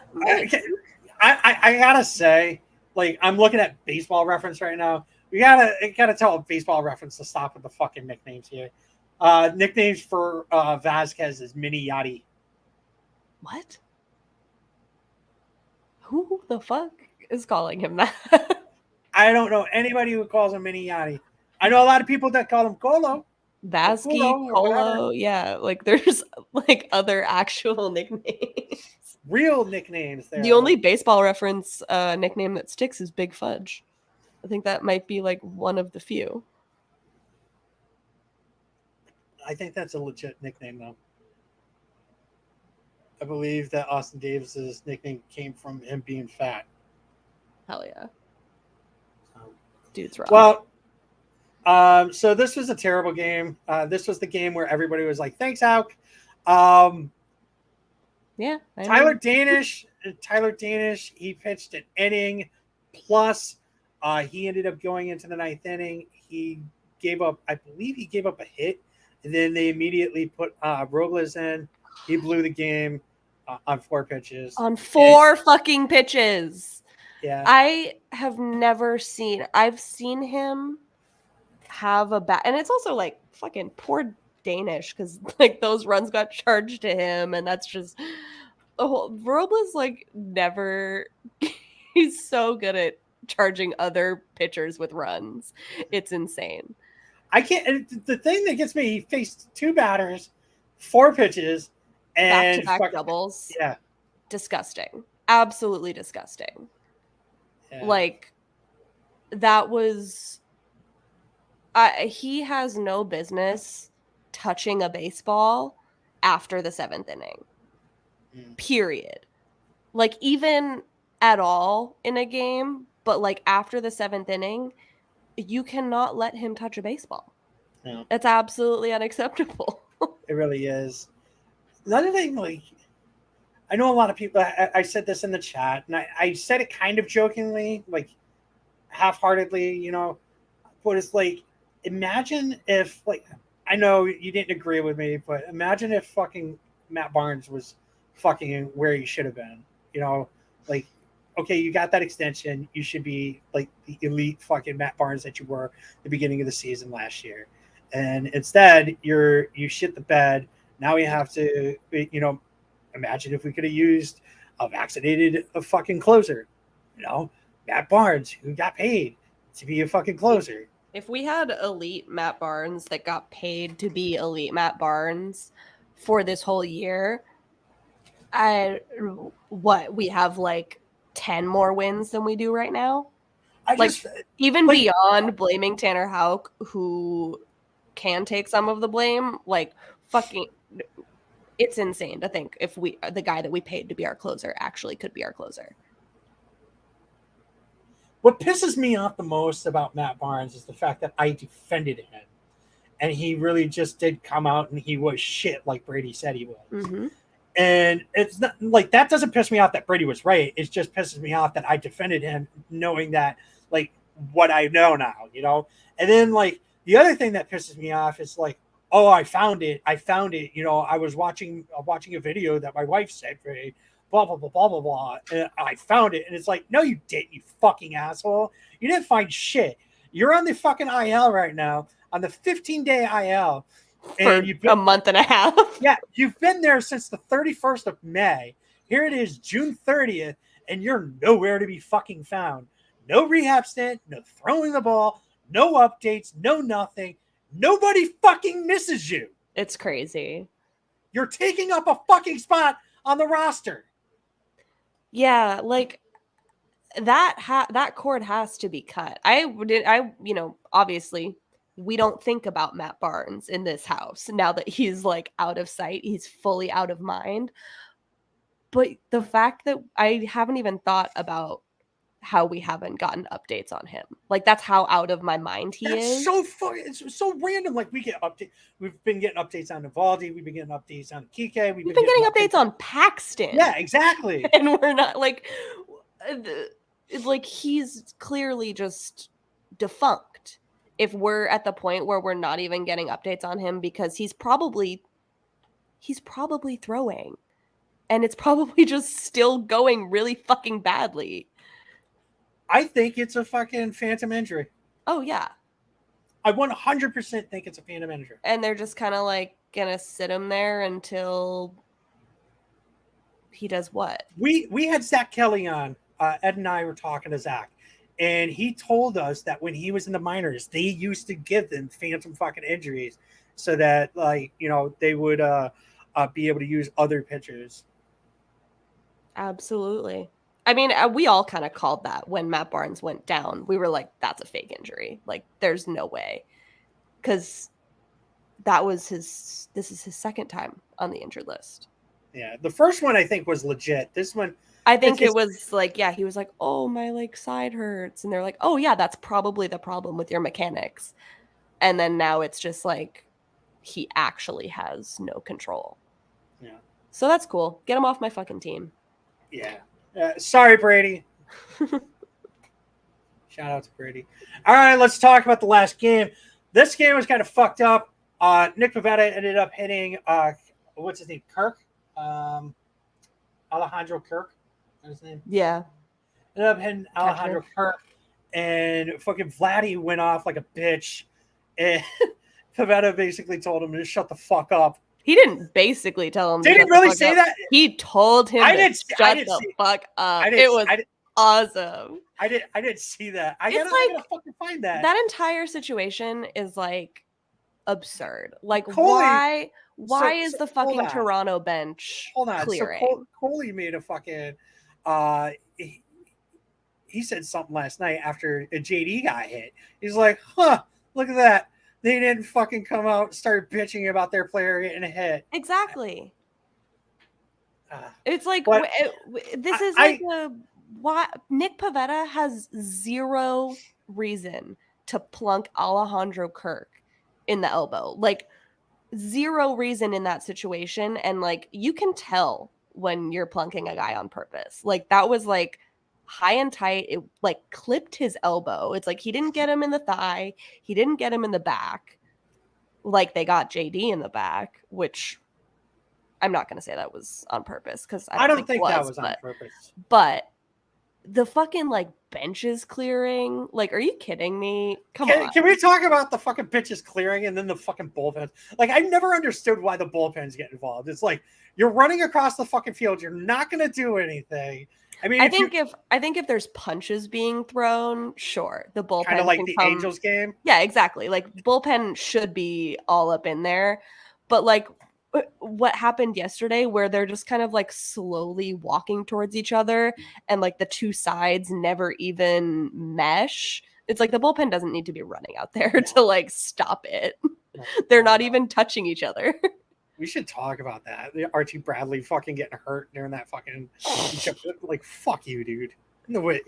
I gotta say, like, I'm looking at Baseball Reference right now. You gotta tell Baseball Reference to stop with the fucking nicknames here. Nicknames for Vasquez is Mini Yachty. What? Who the fuck is calling him that? I don't know anybody who calls him Mini Yachty. I know a lot of people that call him Colo. Vasky, Colo, yeah. Like there's like other actual nicknames. Real nicknames there. The only Baseball Reference nickname that sticks is Big Fudge. I think that might be like one of the few. I think that's a legit nickname though. I believe that Austin Davis's nickname came from him being fat. Hell yeah. Dude's wrong. Well, so this was a terrible game. This was the game where everybody was like, thanks, Hauk. Yeah. Tyler Danish, he pitched an inning plus. He ended up going into the 9th inning. He gave up. I believe he gave up a hit, and then they immediately put Robles in. He blew the game on 4 pitches. On 4 fucking pitches. Yeah. I have never seen. I've seen him have a bat, and it's also like fucking poor Danish because like those runs got charged to him, and that's just the whole Robles like never. He's so good at charging other pitchers with runs. It's insane. I can't. And the thing that gets me, he faced 2 batters, 4 pitches, and Back-to-back doubles. Yeah, disgusting. Absolutely disgusting. yeah. Like that was. He has no business touching a baseball after the 7th inning. Period. Like even at all in a game, but like after the 7th inning, you cannot let him touch a baseball. No. It's absolutely unacceptable. It really is. Another thing, like, I know a lot of people, I said this in the chat, and I said it kind of jokingly, like half-heartedly, you know, but it's like, imagine if, like, I know you didn't agree with me, but imagine if fucking Matt Barnes was fucking where he should have been. You know, like, okay, you got that extension. You should be like the elite fucking Matt Barnes that you were at the beginning of the season last year. And instead, you shit the bed. Now we have to, you know, imagine if we could have used a vaccinated fucking closer. You know, Matt Barnes, who got paid to be a fucking closer. If we had elite Matt Barnes that got paid to be elite Matt Barnes for this whole year, we have like 10 more wins than we do right now. Even beyond blaming Tanner Houck, who can take some of the blame, like fucking, it's insane to think if the guy that we paid to be our closer actually could be our closer. What pisses me off the most about Matt Barnes is the fact that I defended him, and he really just did come out and he was shit like Brady said he was. Mm-hmm. And it's not like that doesn't piss me off that Brady was right. It just pisses me off that I defended him knowing that, like, what I know now, you know? And then, like, the other thing that pisses me off is like, oh, I found it. You know, I was watching a video that my wife sent me, blah, blah, blah, blah, blah, blah. And I found it. And it's like, no, you didn't, you fucking asshole. You didn't find shit. You're on the fucking IL right now, on the 15-day IL. And you've been a month and a half. Yeah, you've been there since the 31st of May. Here it is, June 30th, and you're nowhere to be fucking found. No rehab stint, no throwing the ball, no updates, no nothing. Nobody fucking misses you. It's crazy. You're taking up a fucking spot on the roster. Yeah, like that cord has to be cut. You know, obviously we don't think about Matt Barnes in this house now that he's like out of sight. He's fully out of mind. But the fact that I haven't even thought about how we haven't gotten updates on him. Like, that's how out of my mind he is. So funny. It's so random. Like, we get updates. We've been getting updates on Evaldi. We've been getting updates on Kike. We've been getting updates on Paxton. Yeah, exactly. And we're not like he's clearly just defunct. If we're at the point where we're not even getting updates on him because he's probably throwing, and it's probably just still going really fucking badly. I think it's a fucking phantom injury. Oh, yeah. I 100% think it's a phantom injury. And they're just kind of like going to sit him there until he does what? We had Zach Kelly on. Ed and I were talking to Zach, and he told us that when he was in the minors, they used to give them phantom fucking injuries so that, like, you know, they would be able to use other pitchers. Absolutely. I mean, we all kind of called that when Matt Barnes went down. We were like, that's a fake injury. Like, there's no way. Because this is his second time on the injured list. Yeah. The first one, I think, was legit. This one, I think it was like, yeah, he was like, oh, my like side hurts. And they're like, oh, yeah, that's probably the problem with your mechanics. And then now it's just like, he actually has no control. Yeah. So that's cool. Get him off my fucking team. Yeah. Sorry, Brady. Shout out to Brady. All right, let's talk about the last game. This game was kind of fucked up. Nick Pivetta ended up hitting what's his name? Kirk, Alejandro Kirk. What's his name? Yeah. Ended up hitting Alejandro Kirk, and fucking Vladdy went off like a bitch, and Pivetta basically told him to shut the fuck up. He didn't basically tell him. Did he really say that? He told him to shut the fuck up. It was awesome. I didn't see that. I gotta fucking find that. That entire situation is like absurd. Like Coley, why is the fucking Toronto bench clearing? So Coley made a fucking he said something last night after a JD got hit. He's like, look at that. They didn't fucking come out and start bitching about their player getting a hit. Exactly. It's like this is like why Nick Pivetta has zero reason to plunk Alejandro Kirk in the elbow. Like zero reason in that situation, and like you can tell when you're plunking a guy on purpose. Like that was like high and tight. It like clipped his elbow. It's like he didn't get him in the thigh. He didn't get him in the back. Like they got JD in the back, which I'm not going to say that was on purpose because I don't think that was on purpose. But the fucking like benches clearing, like, are you kidding me? Come on. Can we talk about the fucking benches clearing and then the fucking bullpens? Like, I never understood why the bullpens get involved. It's like you're running across the fucking field. You're not going to do anything. I mean, I think if there's punches being thrown, sure, the bullpen kind of like the Angels game. Yeah, exactly. Like bullpen should be all up in there, but like what happened yesterday, where they're just kind of like slowly walking towards each other, and like the two sides never even mesh. It's like the bullpen doesn't need to be running out there to like stop it. They're not even touching each other. We should talk about that. Archie Bradley fucking getting hurt during that fucking like fuck you, dude. No way.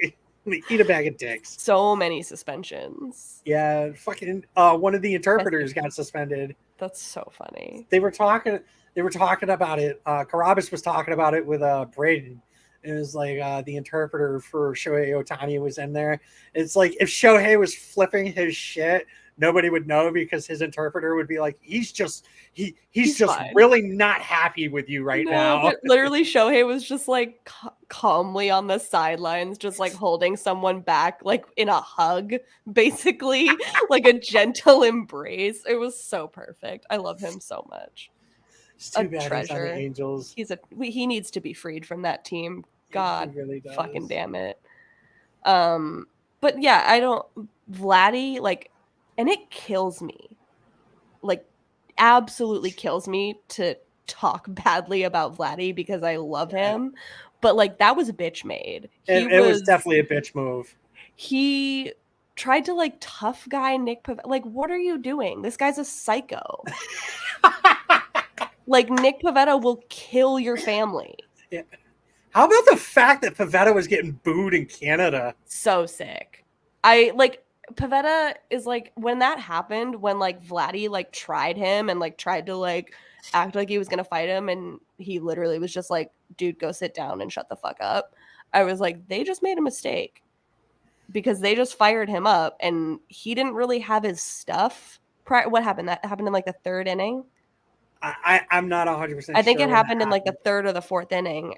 Eat a bag of dicks. So many suspensions. Yeah, fucking one of the interpreters got suspended. That's so funny. They were talking about it. Carabas was talking about it with Braden. It was like the interpreter for Shohei Ohtani was in there. It's like if Shohei was flipping his shit, nobody would know because his interpreter would be like, he's just fine. Really not happy with you right now. Literally, Shohei was just like calmly on the sidelines, just like holding someone back, like in a hug, basically, like a gentle embrace. It was so perfect. I love him so much. It's too bad he's on the Angels. He needs to be freed from that team. God, really fucking damn it. But yeah, Vladdy, like, and it kills me, like, absolutely kills me to talk badly about Vladdy because I love him, but like that was a bitch made. It was definitely a bitch move. He tried to like tough guy Nick Pivetta. Like, what are you doing? This guy's a psycho. Like Nick Pivetta will kill your family. Yeah. How about the fact that Pivetta was getting booed in Canada? So sick. Pivetta is like, when that happened, when like Vladdy like tried him and like tried to like act like he was gonna fight him, and he literally was just like, dude, go sit down and shut the fuck up. I was like, they just made a mistake because they just fired him up and he didn't really have his stuff. What happened? That happened in like the third inning. I'm not 100%. I think it happened in like the third or the fourth inning,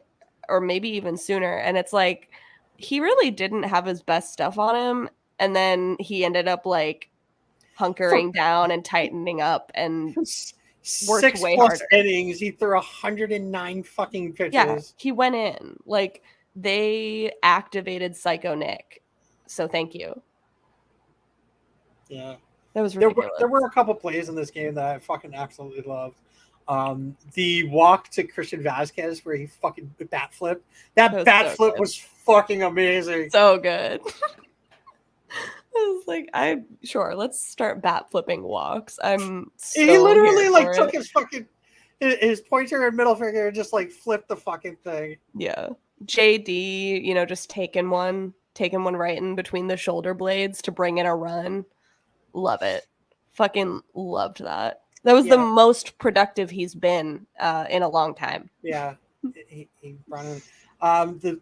or maybe even sooner. And it's like he really didn't have his best stuff on him. And then he ended up like hunkering down and tightening up and worked way harder. 6+ innings, he threw 109 fucking pitches. Yeah, he went in. Like they activated Psycho Nick. So thank you. Yeah. That was ridiculous. There were a couple plays in this game that I fucking absolutely loved. The walk to Christian Vasquez where he fucking bat flipped. That bat flip was fucking amazing. So good. I was like, let's start bat flipping walks. He literally like took his fucking his pointer and middle finger and just like flipped the fucking thing. Yeah. JD, just taking one right in between the shoulder blades to bring in a run. Love it. Fucking loved that. That was the most productive he's been in a long time. Yeah. He brought in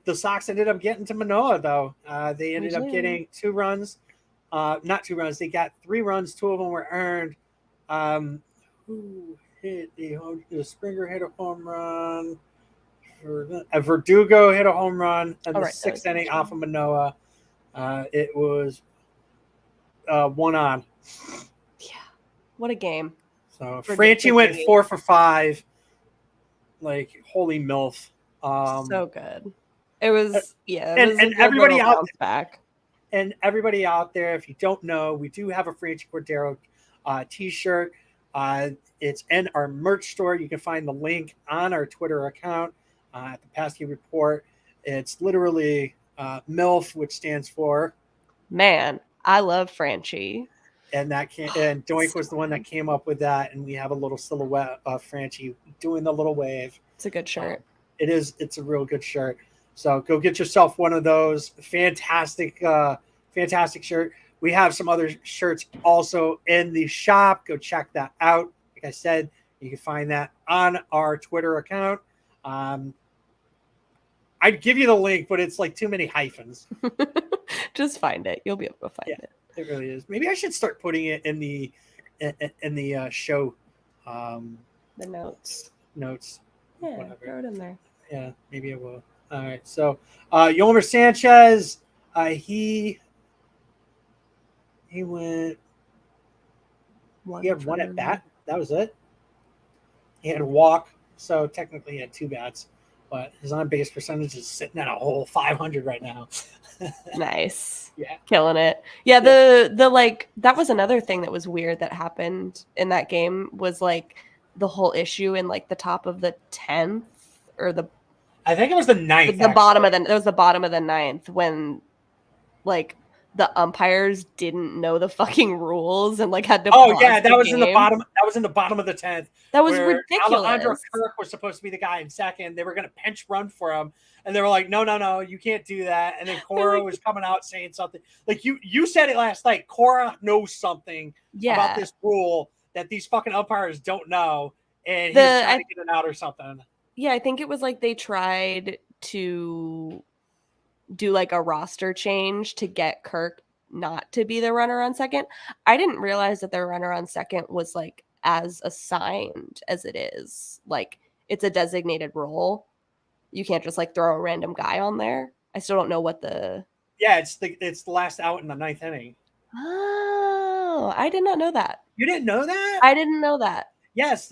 the Sox ended up getting to Manoah though. They ended up getting 2 runs Not 2 runs. They got 3 runs. 2 of them were earned. Who hit the Springer hit a home run. Verdugo hit a home run in the 6th inning off of Manoah. It was 1 on. Yeah, what a game. So Franchi went 4 for 5. Like, holy MILF. So good. It was, and everybody out back. And everybody out there, if you don't know, we do have a Franchi Cordero t-shirt. It's in our merch store. You can find the link on our Twitter account at the Pasky Report. It's literally MILF, which stands for Man, I love Franchi. And and Doink was the one that came up with that, and we have a little silhouette of Franchi doing the little wave. It's a good shirt. It's a real good shirt. So go get yourself one of those. Fantastic shirt. We have some other shirts also in the shop. Go check that out. Like I said, you can find that on our Twitter account. I'd give you the link, but it's like too many hyphens. Just find it. You'll be able to find it. It really is. Maybe I should start putting it in the show. The notes. Yeah, whatever. throw it in there. Yeah, maybe I will. All right. So, Yolmer Sanchez, he went. He had 1 at bat. That was it. He had a walk, so technically he had 2 bats. But his on-base percentage is sitting at a whole 500 right now. Nice. Yeah. Killing it. Yeah, the like, that was another thing that was weird that happened in that game, was like the whole issue in like the top of the 10th or I think it was the 9th. The bottom of it was the bottom of the 9th when like the umpires didn't know the fucking rules and like had to. Oh yeah, that was in the bottom. That was in the bottom of the 10th. That was ridiculous. Alejandro Kirk was supposed to be the guy in second. They were going to pinch run for him, and they were like, "No, you can't do that." And then Cora was coming out saying something like, "You said it last night. Cora knows something about this rule that these fucking umpires don't know, and he's trying to get it out or something." Yeah, I think it was like they tried to do like a roster change to get Kirk not to be the runner on second. I didn't realize that the runner on second was like as assigned as it is. Like, it's a designated role. You can't just like throw a random guy on there. I still don't know what the. Yeah, it's the last out in the 9th inning. Oh, I did not know that. You didn't know that? I didn't know that. Yes,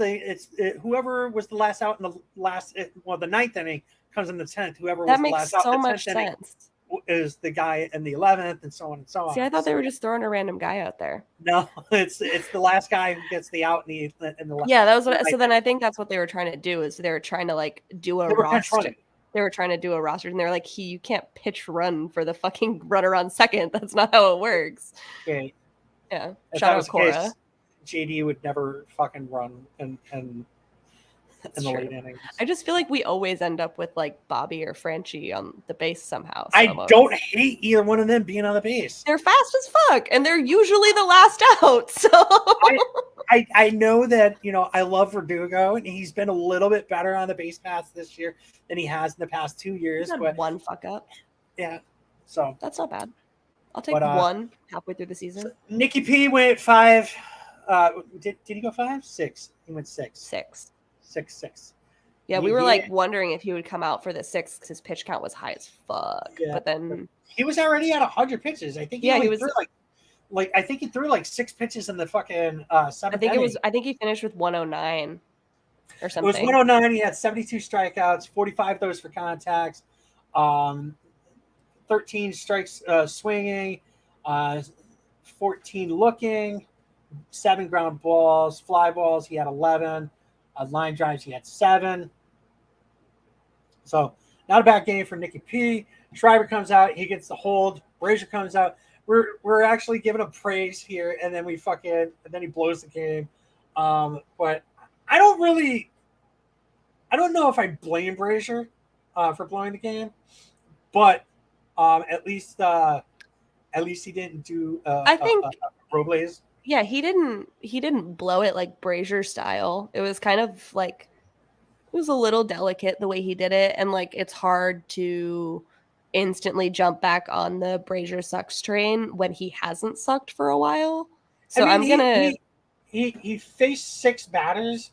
whoever was the last out in the the 9th inning comes in the 10th. Whoever was the last out in the 10th inning is the guy in the 11th, and so on and so on. See, I thought they were just throwing a random guy out there. No, it's the last guy who gets the out in the. Yeah, that was what. So then I think that's what they were trying to do, is they were trying to like do a roster. They were trying to do a roster, and they were like, you can't pitch run for the fucking runner on second. That's not how it works. Okay. Yeah. Shout out Cora. JD would never fucking run in the late innings. I just feel like we always end up with like Bobby or Franchi on the base somehow. I don't hate either one of them being on the base. They're fast as fuck, and they're usually the last out. So I know that, I love Verdugo, and he's been a little bit better on the base paths this year than he has in the past 2 years. He's had 1 fuck up. Yeah, so that's not bad. I'll take 1 halfway through the season. Nicky P went 5. Did he go 5? 6. He went 6. 6. 6. Yeah, we were like wondering if he would come out for the 6th because his pitch count was high as fuck. Yeah, but then he was already at 100 pitches. I think. He was threw I think he threw like 6 pitches in the fucking 7th inning. I think he finished with 109 or something. It was 109. He had 72 strikeouts, 45 of those for contacts, 13 strikes swinging, 14 looking, 7 ground balls, fly balls. He had 11. Line drives, he had 7. So not a bad game for Nicky P. Schreiber comes out, he gets the hold. Brazier comes out. We're actually giving him praise here, and then then he blows the game. But I don't know if I blame Brazier for blowing the game, but at least he didn't do I think Robles. Yeah, he didn't blow it like Brazier style. It was kind of like, it was a little delicate the way he did it, and like it's hard to instantly jump back on the Brazier sucks train when he hasn't sucked for a while. So I mean, I'm gonna he faced 6 batters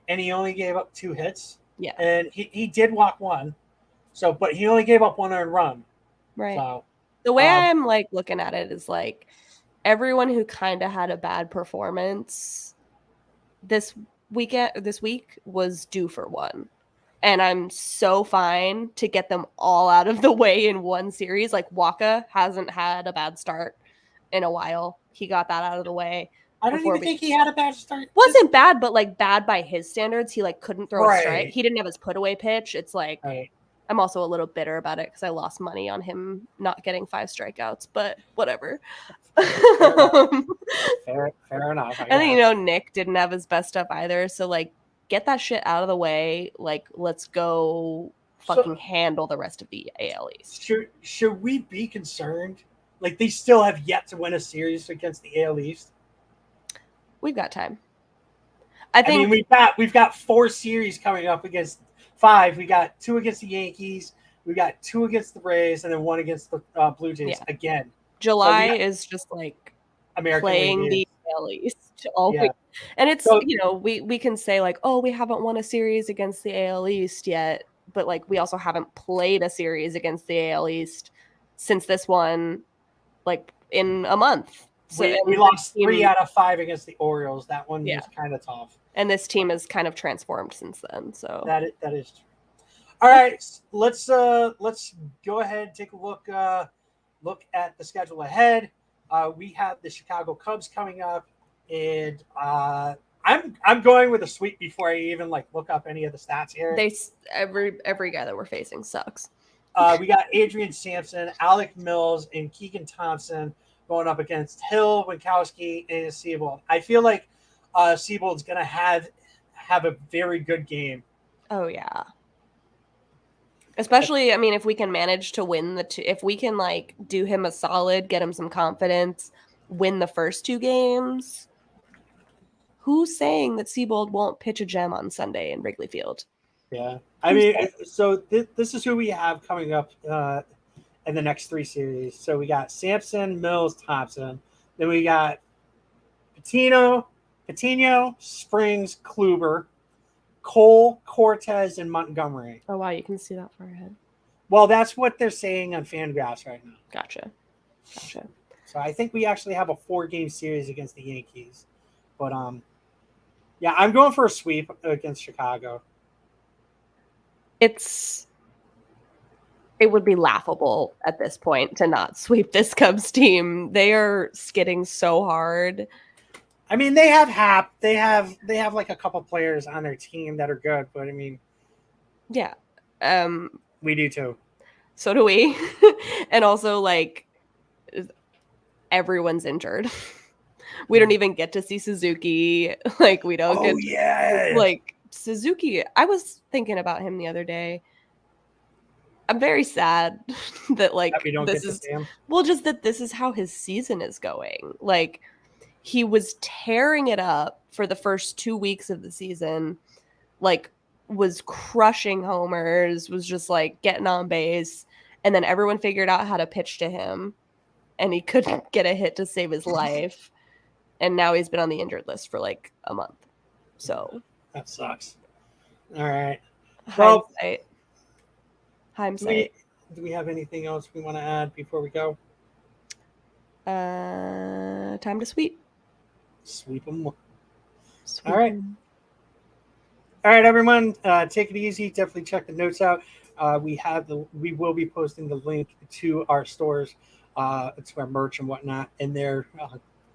and he only gave up 2 hits. Yeah. And he did walk 1. So, but he only gave up 1 earned run. Right. So the way I'm like looking at it is like everyone who kind of had a bad performance this week was due for one. And I'm so fine to get them all out of the way in one series. Like Waka hasn't had a bad start in a while. He got that out of the way. I don't even think he had a bad start. Wasn't bad, but like bad by his standards. He like couldn't throw a strike. He didn't have his put away pitch. It's like I'm also a little bitter about it because I lost money on him not getting 5 strikeouts, but whatever. Fair enough. And then, Nick didn't have his best stuff either. So like get that shit out of the way. Like, let's go fucking handle the rest of the AL East. Should we be concerned? Like, they still have yet to win a series against the AL East. We've got time. I mean, we've got 4 series coming up against 5. We got 2 against the Yankees. We got 2 against the Rays, and then 1 against the Blue Jays again. July is just like playing the AL East all week. And it's, we can say like, oh, we haven't won a series against the AL East yet. But like, we also haven't played a series against the AL East since this one, like in a month. So we lost 3 out of 5 against the Orioles. That one was kind of tough. And this team has kind of transformed since then. So that is true. All right, let's go ahead and take a look at the schedule ahead. We have the Chicago Cubs coming up, and I'm going with a sweep before I even like look up any of the stats here. Every guy that we're facing sucks. We got Adrian Sampson, Alec Mills, and Keegan Thompson going up against Hill, Winkowski, and Seabold. I feel like Seabold's going to have a very good game. Oh, yeah. Especially, I mean, if we can manage to win if we can, like, do him a solid, get him some confidence, win the first 2 games, who's saying that Seabold won't pitch a gem on Sunday in Wrigley Field? Yeah. I mean, so this is who we have coming up in the next 3 series. So we got Sampson, Mills, Thompson. Then we got Patino, Springs, Kluber, Cole, Cortez, and Montgomery. Oh, wow. You can see that far ahead. Well, that's what they're saying on Fangraphs right now. Gotcha. So I think we actually have a 4-game series against the Yankees. But, yeah, I'm going for a sweep against Chicago. It would be laughable at this point to not sweep this Cubs team. They are skidding so hard. I mean, they have Hap. They have like a couple players on their team that are good, but I mean, yeah, we do too. So do we. And also, like, everyone's injured. We don't even get to see Suzuki. Like, we don't get. Yeah. Like, Suzuki, I was thinking about him the other day. I'm very sad that like that we don't get to see him. Well, just that this is how his season is going. Like, he was tearing it up for the first 2 weeks of the season, like was crushing homers, was just like getting on base, and then everyone figured out how to pitch to him, and he couldn't get a hit to save his life, and now he's been on the injured list for like a month. So that sucks. All right. Hindsight. Do we have anything else we want to add before we go? Time to sweep. Sweep them. All right. All right, everyone. Take it easy. Definitely check the notes out. We will be posting the link to our stores, to our merch and whatnot in there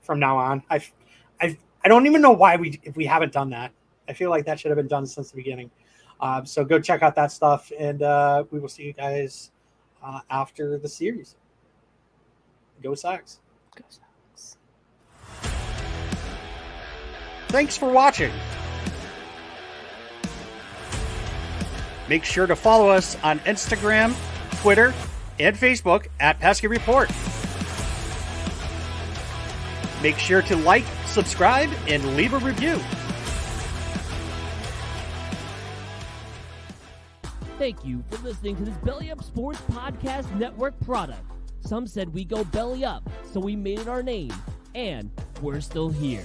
from now on. I don't even know why if we haven't done that. I feel like that should have been done since the beginning. So go check out that stuff, and we will see you guys after the series. Go Sox. Go Sox. Thanks for watching. Make sure to follow us on Instagram, Twitter, and Facebook at Pesky Report. Make sure to like, subscribe, and leave a review. Thank you for listening to this Belly Up Sports Podcast Network product. Some said we go belly up, so we made it our name, and we're still here.